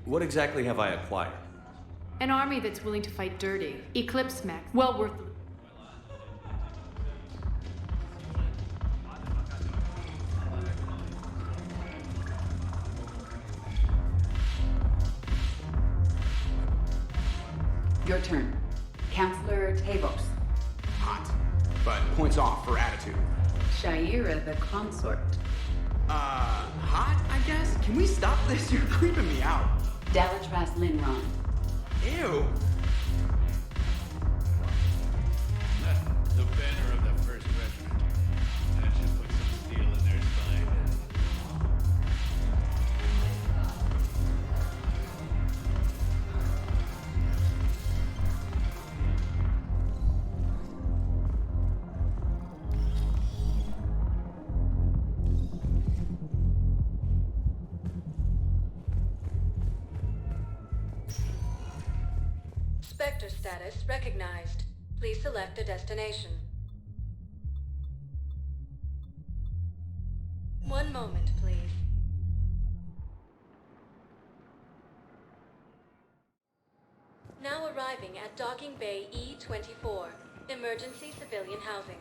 What exactly have I acquired? An army that's willing to fight dirty. Eclipse mech. Well worth the... Your turn. Counselor Tavos. Hot, but points off for attitude. Shaira the consort. Hot, I guess? Can we stop this? You're creeping me out. Dalatras Linron. Ew. The banner of the 1st Regiment. That should put some steel in their spine. Spectre status recognized. Please select a destination. One moment, please. Now arriving at Docking Bay E-24, emergency civilian housing.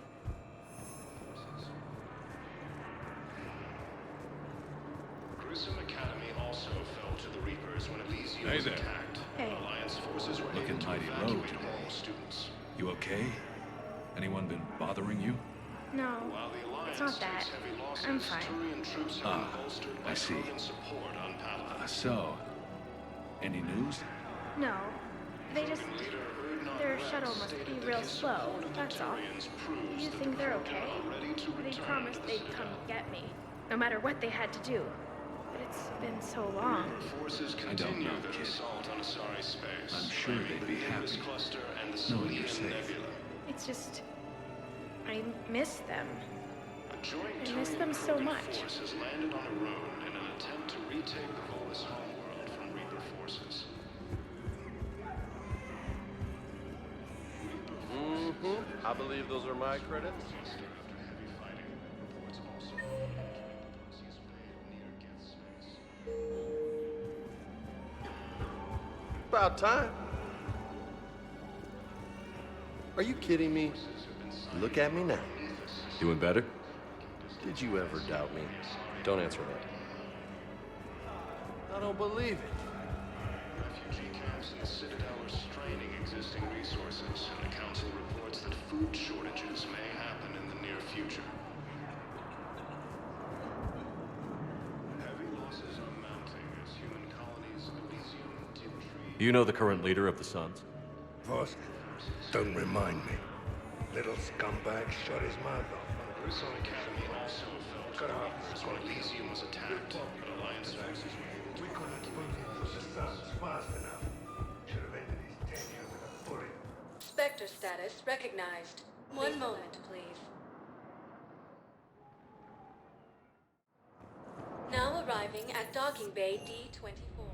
Gruesome Academy also fell to the Reapers when Elysium Hey was there. attacked. Hey. Alliance forces were Looking able to mighty low evacuate today. all students. You okay? Anyone been bothering you? No, While the Alliance it's not that. takes heavy losses, I'm fine. Turian troops have Ah, been bolstered by I see. Krogan support on Palace. So, any news? No, they just... Their shuttle must be real slow, that's all. You think they're okay? They promised they'd come get me, no matter what they had to do. But it's been so long. Forces I don't continue know, their kid. assault on Asari space. I'm sure they'd be happy Cluster and the knowing you're Selenium safe. Nebula. It's just... I miss them. A joint I miss Turian them so Krogan much. force has landed on Arone in an attempt to retake the Volus homeworld from Reaper forces. I believe those are my credits. About time. Are you kidding me? Look at me now. Doing better? Did you ever doubt me? Don't answer that. I don't believe it. Refugee camps in the Citadel are straining existing resources, and the Council reports that food shortages may happen in the near future. Heavy losses are mounting as human colonies of Elysium, Tiptree... You know the current leader of the Suns? Vosk, don't remind me. Little scumbag shut his mouth off. Gruesome Academy also fell to the Reapers when Elysium was attacked, but Alliance forces were able to... We couldn't put him for the Suns fast enough. Should have ended his tenure with a bullet. Spectre status recognized. One moment, please. Now arriving at Docking Bay D-24.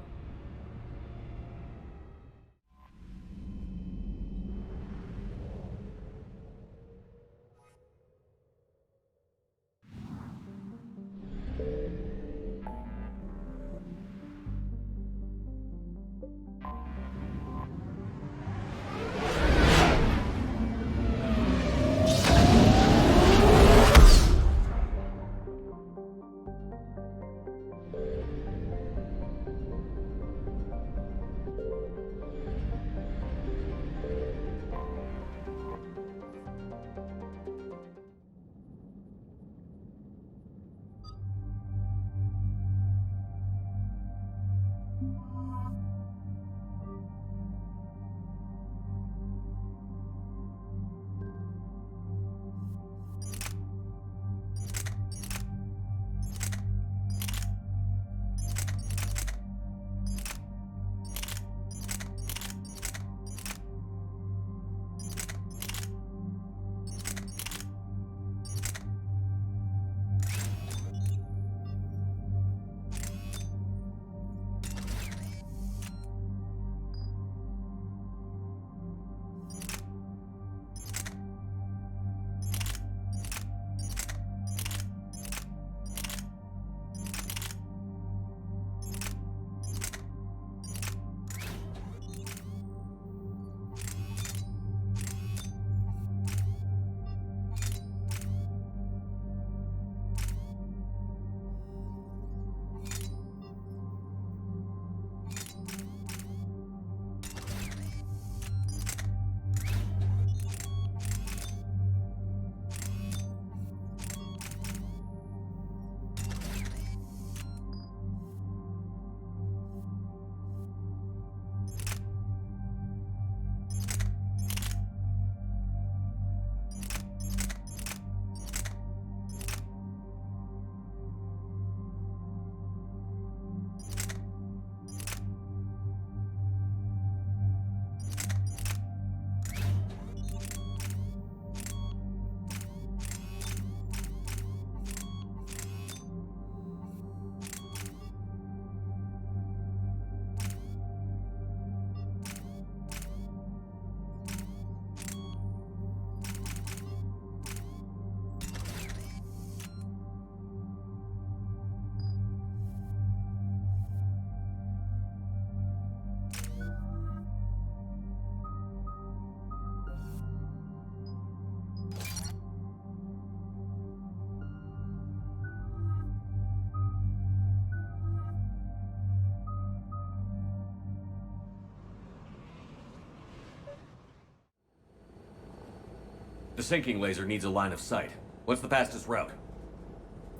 The sinking laser needs a line of sight. What's the fastest route?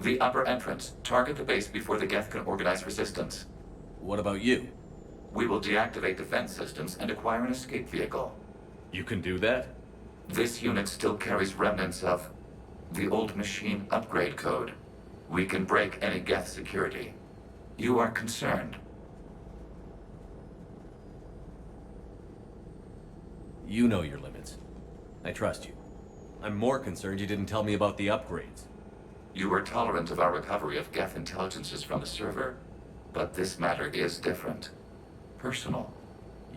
The upper entrance. Target the base before the Geth can organize resistance. What about you? We will deactivate defense systems and acquire an escape vehicle. You can do that? This unit still carries remnants of the old machine upgrade code. We can break any Geth security. You are concerned. You know your limits. I trust you. I'm more concerned you didn't tell me about the upgrades. You were tolerant of our recovery of Geth intelligences from the server, but this matter is different. Personal.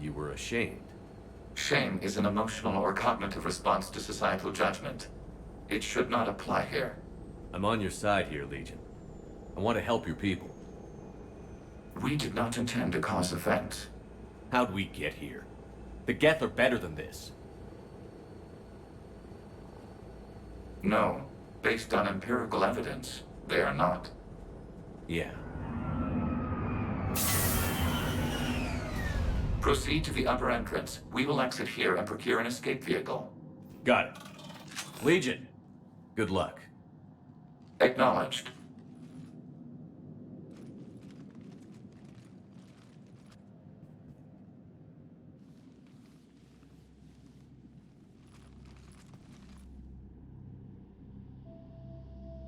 You were ashamed. Shame is an emotional or cognitive response to societal judgment. It should not apply here. I'm on your side here, Legion. I want to help your people. We did not intend to cause offense. How'd we get here? The Geth are better than this. No. Based on empirical evidence, they are not. Yeah. Proceed to the upper entrance. We will exit here and procure an escape vehicle. Got it. Legion, good luck. Acknowledged.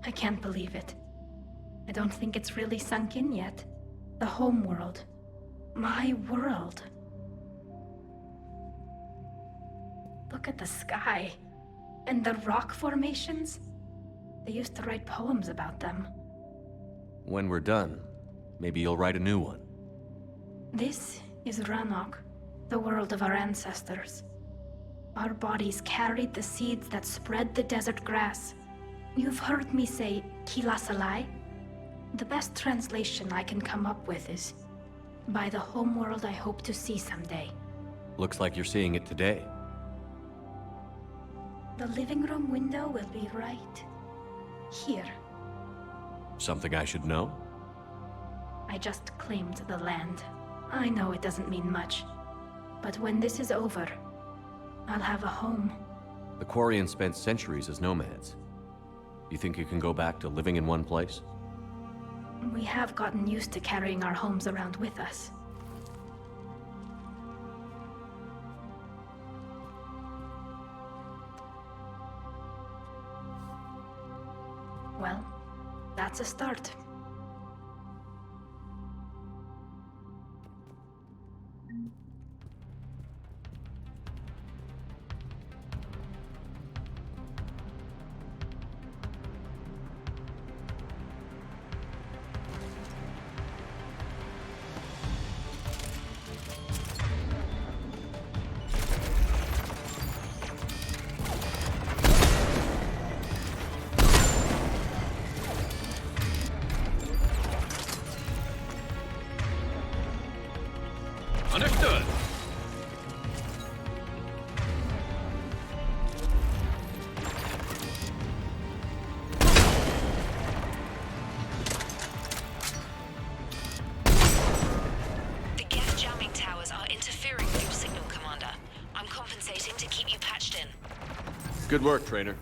I can't believe it. I don't think it's really sunk in yet. The home world. My world. Look at the sky. And the rock formations. They used to write poems about them. When we're done, maybe you'll write a new one. This is Ranok, the world of our ancestors. Our bodies carried the seeds that spread the desert grass. You've heard me say Kilasalai? The best translation I can come up with is, by the homeworld I hope to see someday. Looks like you're seeing it today. The living room window will be right here. Something I should know? I just claimed the land. I know it doesn't mean much, but when this is over, I'll have a home. The Quarians spent centuries as nomads. You think you can go back to living in one place? We have gotten used to carrying our homes around with us. Well, that's a start. Understood. The Geth jamming towers are interfering with your signal, Commander. I'm compensating to keep you patched in. Good work, Trainer.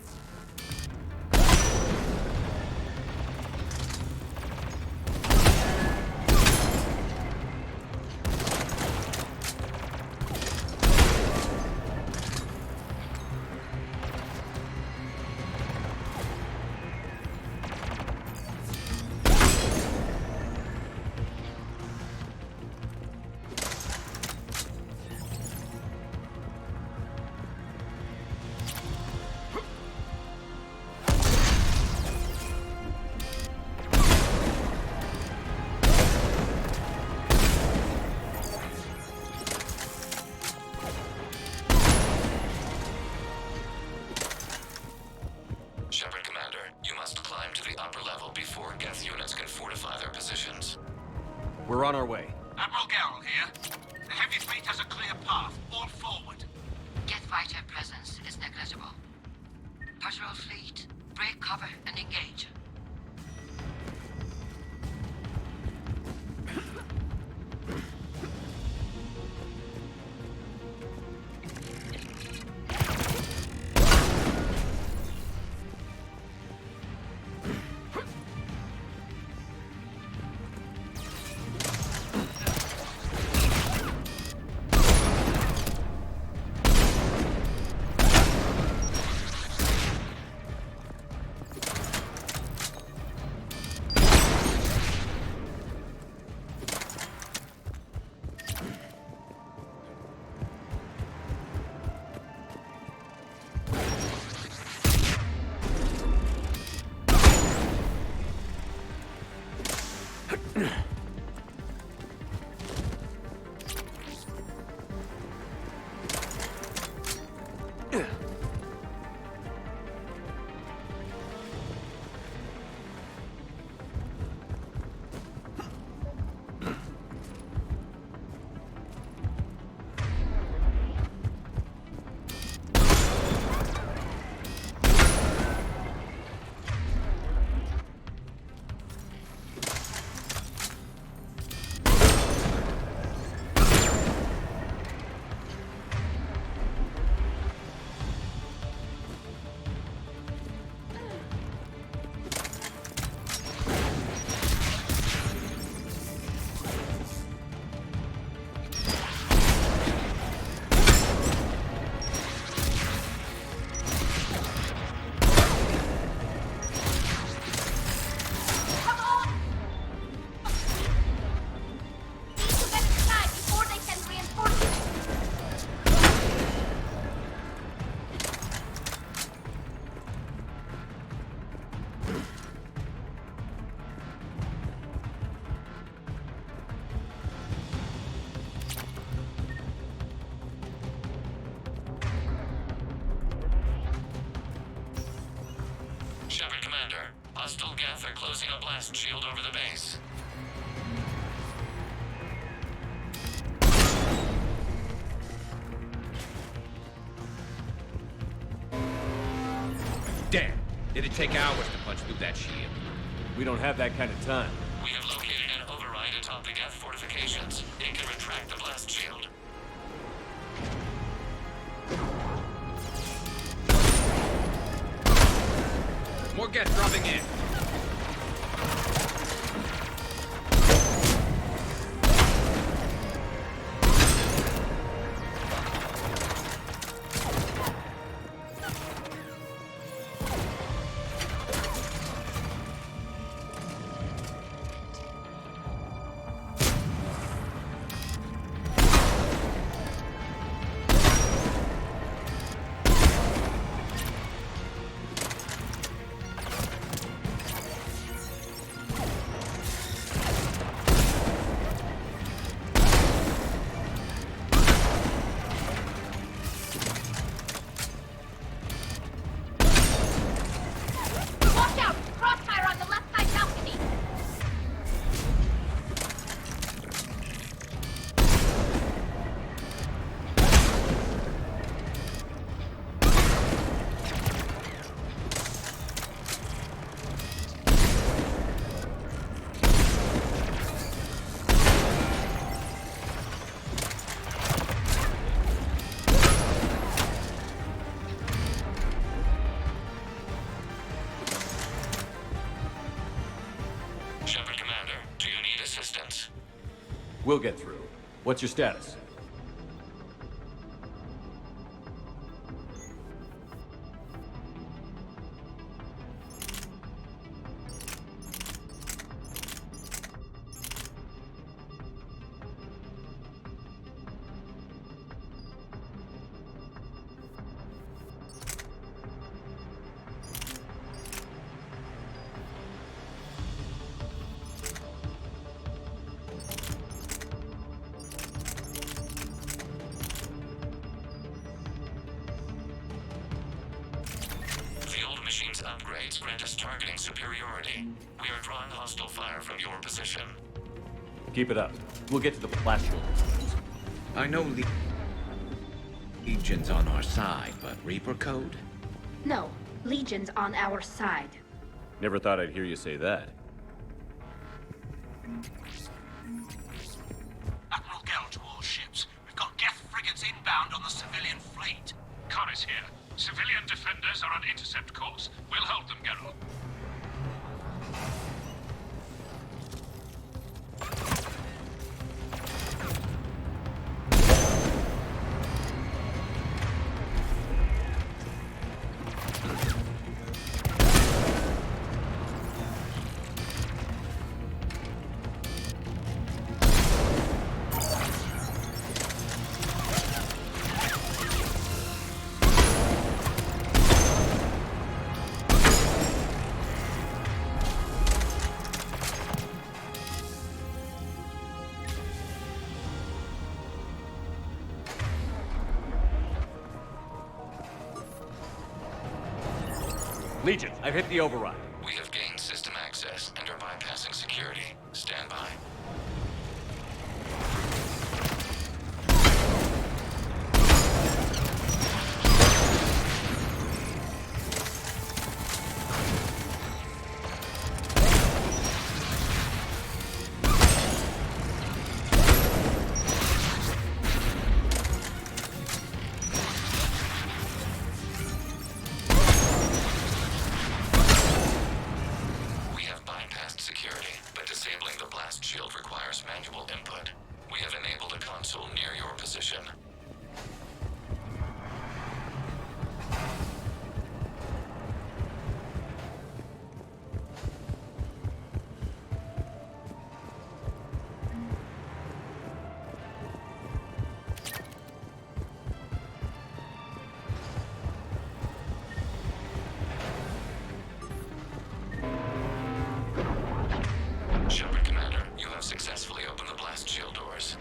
Shepard, Commander, you must climb to the upper level before Geth units can fortify their positions. We're on our way. Admiral Garrel here. The heavy fleet has a clear path. All forward. Geth fighter presence is negligible. Patrol fleet, break cover and engage. Shepard Commander, hostile Geth are closing a blast shield over the base. Damn! It'd take hours to punch through that shield. We don't have that kind of time. We have located an override atop the Geth fortifications. It can retract the blast shield. More Geth dropping in. We'll get through. What's your status? Upgrades grant us targeting superiority. We are drawing hostile fire from your position. Keep it up. We'll get to the blast shield. I know Legion's on our side, but Reaper code? No, Legion's on our side. Never thought I'd hear you say that. Admiral Gell to all ships. We've got Geth frigates inbound on the civilian fleet. Connor's here. Civilian defenders are on intercept course. We'll hold them, Geralt. Legion, I've hit the override. We have gained system access and are bypassing security. Stand by. Shield requires manual input. We have enabled a console near your position. Successfully opened the blast shield doors.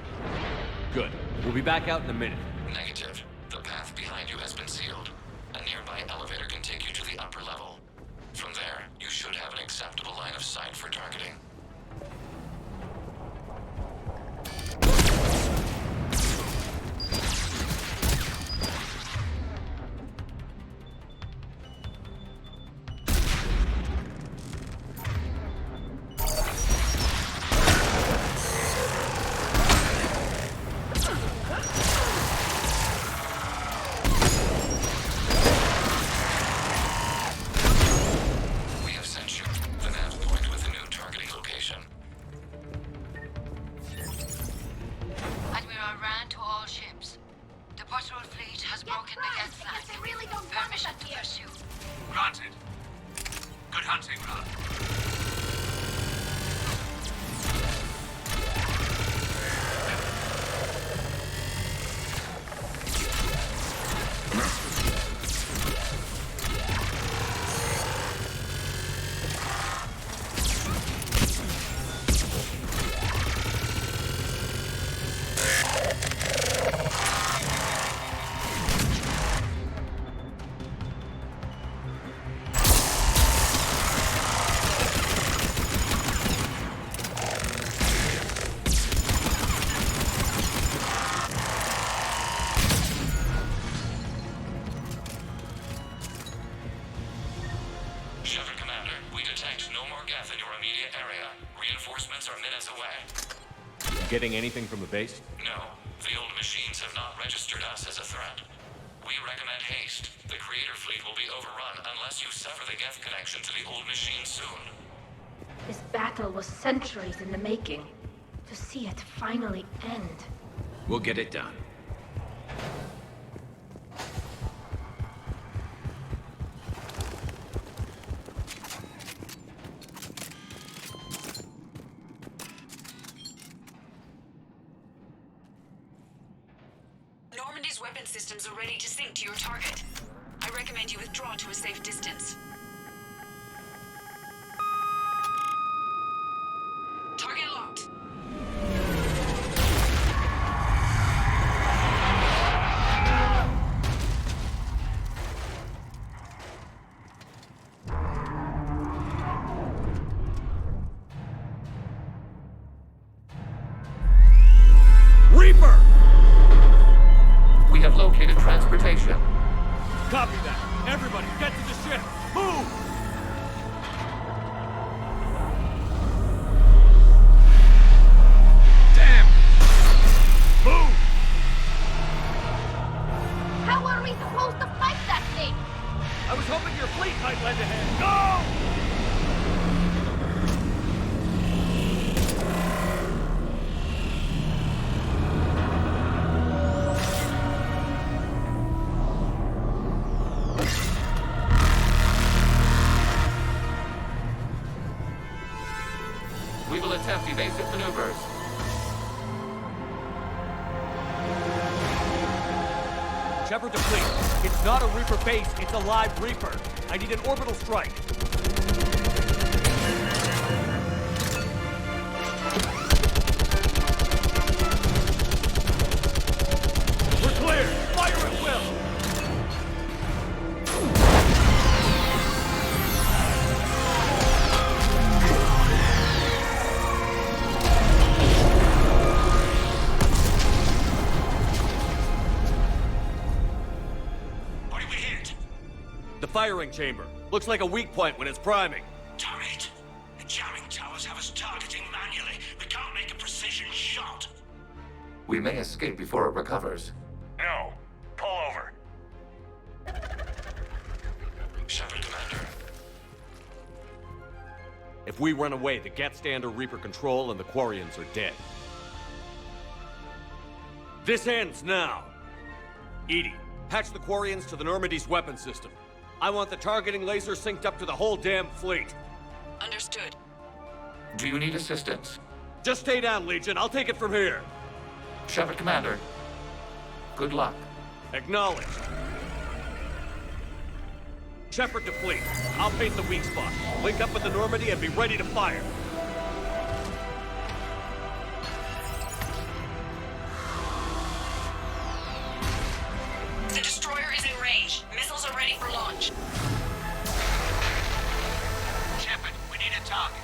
Good. We'll be back out in a minute. Negative. The path behind you has been sealed. A nearby elevator can take you to the upper level. From there, reinforcements are minutes away. Getting anything from the base? No, the old machines have not registered us as a threat. We recommend haste. The Creator fleet will be overrun unless you sever the Geth connection to the old machine soon. This battle was centuries in the making. To see it finally end. We'll get it done. Normandy's weapon systems are ready to sync to your target. I recommend you withdraw to a safe distance. Target locked. Reaper! We have located transportation. Copy that. Everybody, get to the ship. Move! Damn! Move! How are we supposed to fight that thing? I was hoping your fleet might lend a hand. Go! We will attempt evasive maneuvers. Shepard to fleet. It's not a Reaper base, it's a live Reaper. I need an orbital strike. We're clear! Fire at will! What did we hit? The firing chamber. Looks like a weak point when it's priming. Damn it! The jamming towers have us targeting manually. We can't make a precision shot. We may escape before it recovers. No. Pull over. Shepard, Commander. If we run away, the Geth stand under Reaper control and the Quarians are dead. This ends now. Edie, patch the Quarians to the Normandy's weapon system. I want the targeting laser synced up to the whole damn fleet. Understood. Do you need assistance? Just stay down, Legion. I'll take it from here. Shepard, Commander. Good luck. Acknowledged. Shepard to fleet. I'll paint the weak spot. Link up with the Normandy and be ready to fire. The destroyer is in range. Missiles are ready for launch. Shepard, we need a target.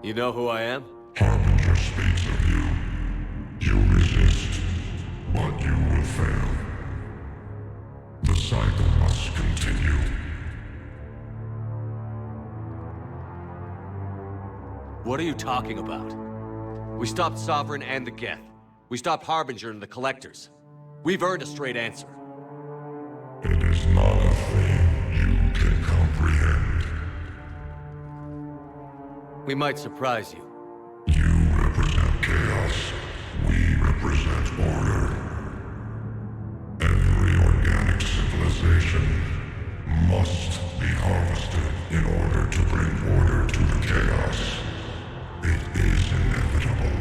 You know who I am? Harbinger speaks of you. You resist, but you will fail. The cycle must continue. What are you talking about? We stopped Sovereign and the Geth. We stopped Harbinger and the Collectors. We've earned a straight answer. It is not a thing you can comprehend. We might surprise you. You represent chaos. We represent order. Every organic civilization must be harvested in order to bring order to the chaos. It is inevitable.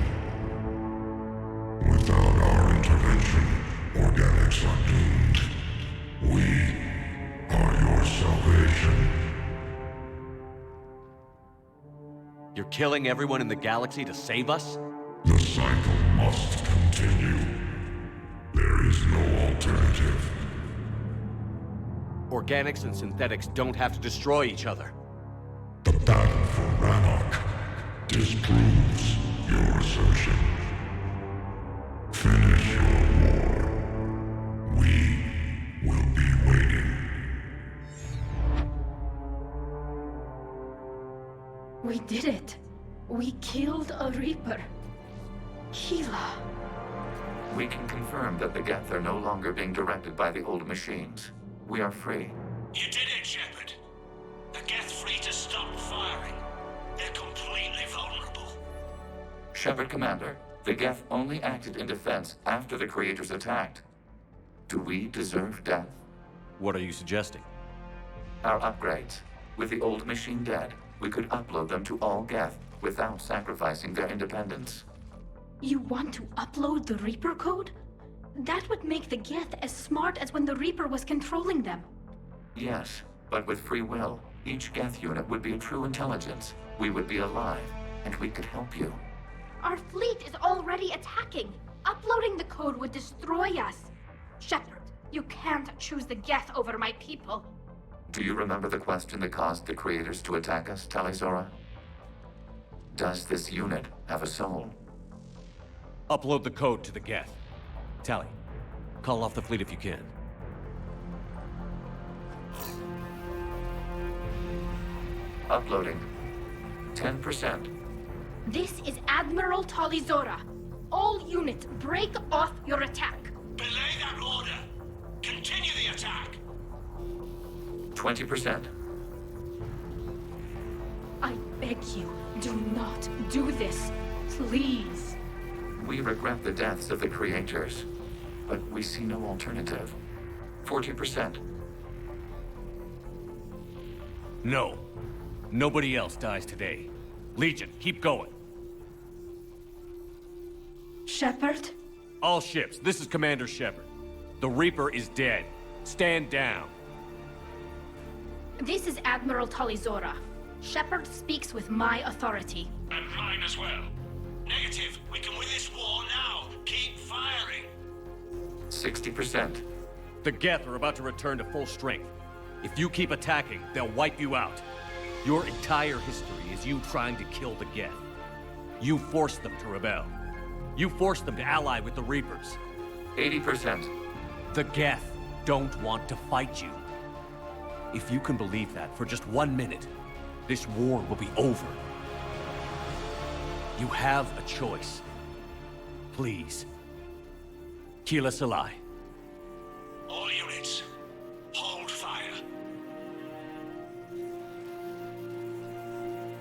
Without our intervention, organics are doomed. We are your salvation. You're killing everyone in the galaxy to save us? The cycle must continue. There is no alternative. Organics and synthetics don't have to destroy each other. The battle for Rannoch disproves your assertion. Finish your war. We will be waiting. We did it. We killed a Reaper. Keela. We can confirm that the Geth are no longer being directed by the old machines. We are free. You did it, Shepard. The Geth free to stop firing. They're completely vulnerable. Shepard Commander, the Geth only acted in defense after the Creators attacked. Do we deserve death? What are you suggesting? Our upgrades. With the old machine dead, we could upload them to all Geth without sacrificing their independence. You want to upload the Reaper code? That would make the Geth as smart as when the Reaper was controlling them. Yes, but with free will, each Geth unit would be a true intelligence. We would be alive, and we could help you. Our fleet is already attacking. Uploading the code would destroy us. Shepard, you can't choose the Geth over my people. Do you remember the question that caused the Creators to attack us, Talizora? Does this unit have a soul? Upload the code to the Geth. Tally, call off the fleet if you can. Uploading. 10%. This is Admiral Talizora. All units, break off your attack. Belay that order. Continue the attack. 20%. I beg you, do not do this. Please. We regret the deaths of the Creators, but we see no alternative. 40%. No. Nobody else dies today. Legion, keep going. Shepard? All ships, this is Commander Shepard. The Reaper is dead. Stand down. This is Admiral Talizora. Shepard speaks with my authority. And mine as well. Negative. We can win this war now. Keep firing. 60%. The Geth are about to return to full strength. If you keep attacking, they'll wipe you out. Your entire history is you trying to kill the Geth. You forced them to rebel. You forced them to ally with the Reapers. 80%. The Geth don't want to fight you. If you can believe that for just 1 minute, this war will be over. You have a choice. Please. Keela Salai. All units, hold fire.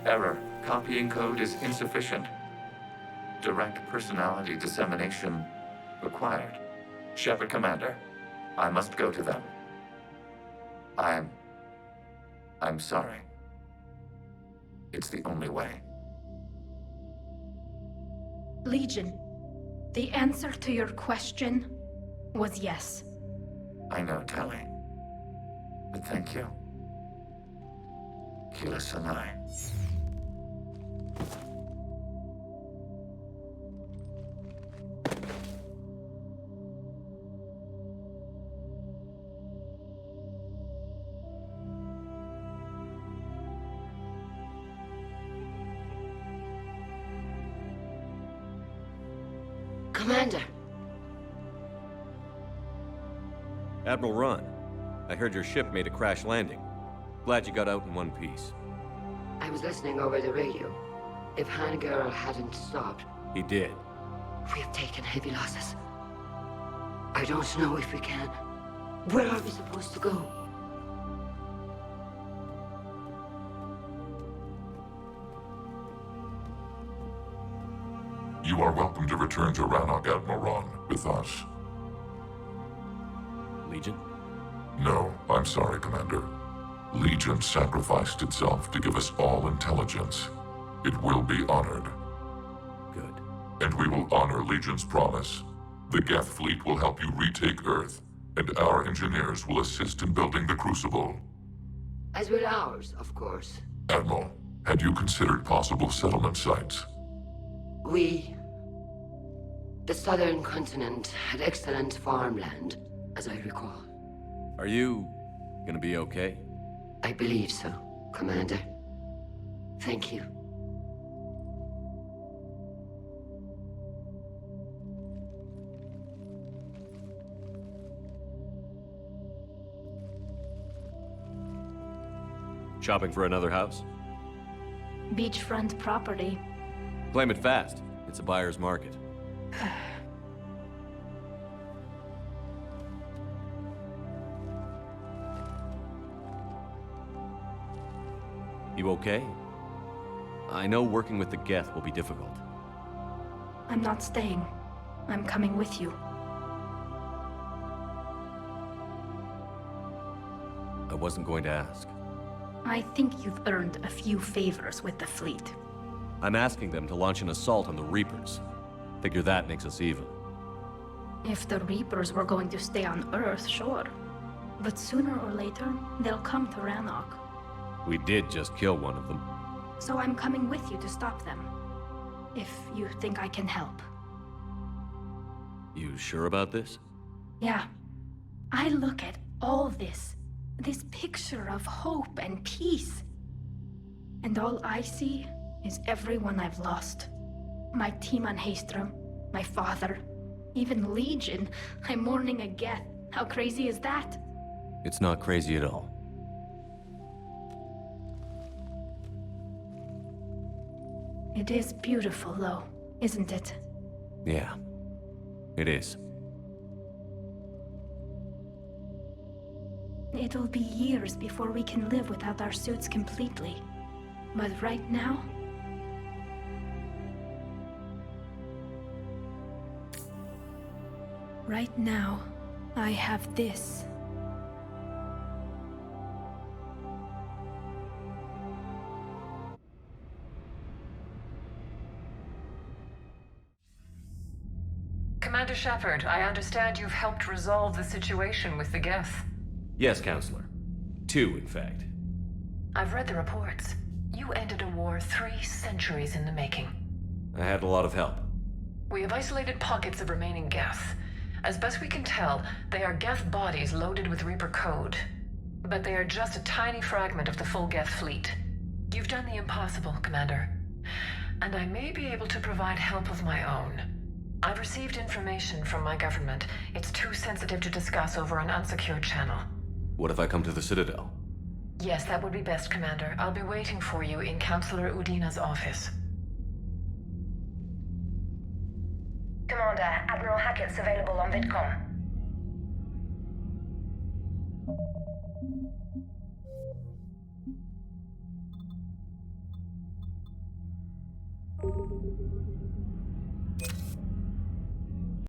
Error. Copying code is insufficient. Direct personality dissemination required. Shepard Commander, I must go to them. I'm sorry. It's the only way. Legion, the answer to your question was yes. I know, Tali. But thank you. Keela Sanai. Commander. Admiral Ron, I heard your ship made a crash landing. Glad you got out in one piece. I was listening over the radio. If Hangirl hadn't stopped... He did. We have taken heavy losses. I don't know if we can. Where are we supposed to go? You are welcome to return to Rannoch, Admiral Ron, with us. Legion? No, I'm sorry, Commander. Legion sacrificed itself to give us all intelligence. It will be honored. Good. And we will honor Legion's promise. The Geth fleet will help you retake Earth, and our engineers will assist in building the Crucible. As will ours, of course. Admiral, had you considered possible settlement sites? The southern continent had excellent farmland, as I recall. Are you gonna be okay? I believe so, Commander. Thank you. Shopping for another house? Beachfront property. Claim it fast. It's a buyer's market. You okay? I know working with the Geth will be difficult. I'm not staying. I'm coming with you. I wasn't going to ask. I think you've earned a few favors with the fleet. I'm asking them to launch an assault on the Reapers. Figure that makes us even. If the Reapers were going to stay on Earth, sure. But sooner or later, they'll come to Rannoch. We did just kill one of them. So I'm coming with you to stop them. If you think I can help. You sure about this? Yeah. I look at all this picture of hope and peace. And all I see is everyone I've lost. My team on Haestrom, my father, even Legion. I'm mourning a Geth. How crazy is that? It's not crazy at all. It is beautiful, though, isn't it? Yeah, it is. It'll be years before we can live without our suits completely. But right now... Right now, I have this. Commander Shepard, I understand you've helped resolve the situation with the Geth. Yes, Counselor. 2, in fact. I've read the reports. You ended a war 3 centuries in the making. I had a lot of help. We have isolated pockets of remaining Geth. As best we can tell, they are Geth bodies loaded with Reaper code. But they are just a tiny fragment of the full Geth fleet. You've done the impossible, Commander. And I may be able to provide help of my own. I've received information from my government. It's too sensitive to discuss over an unsecured channel. What if I come to the Citadel? Yes, that would be best, Commander. I'll be waiting for you in Counselor Udina's office. Commander, Admiral Hackett's available on VidCom.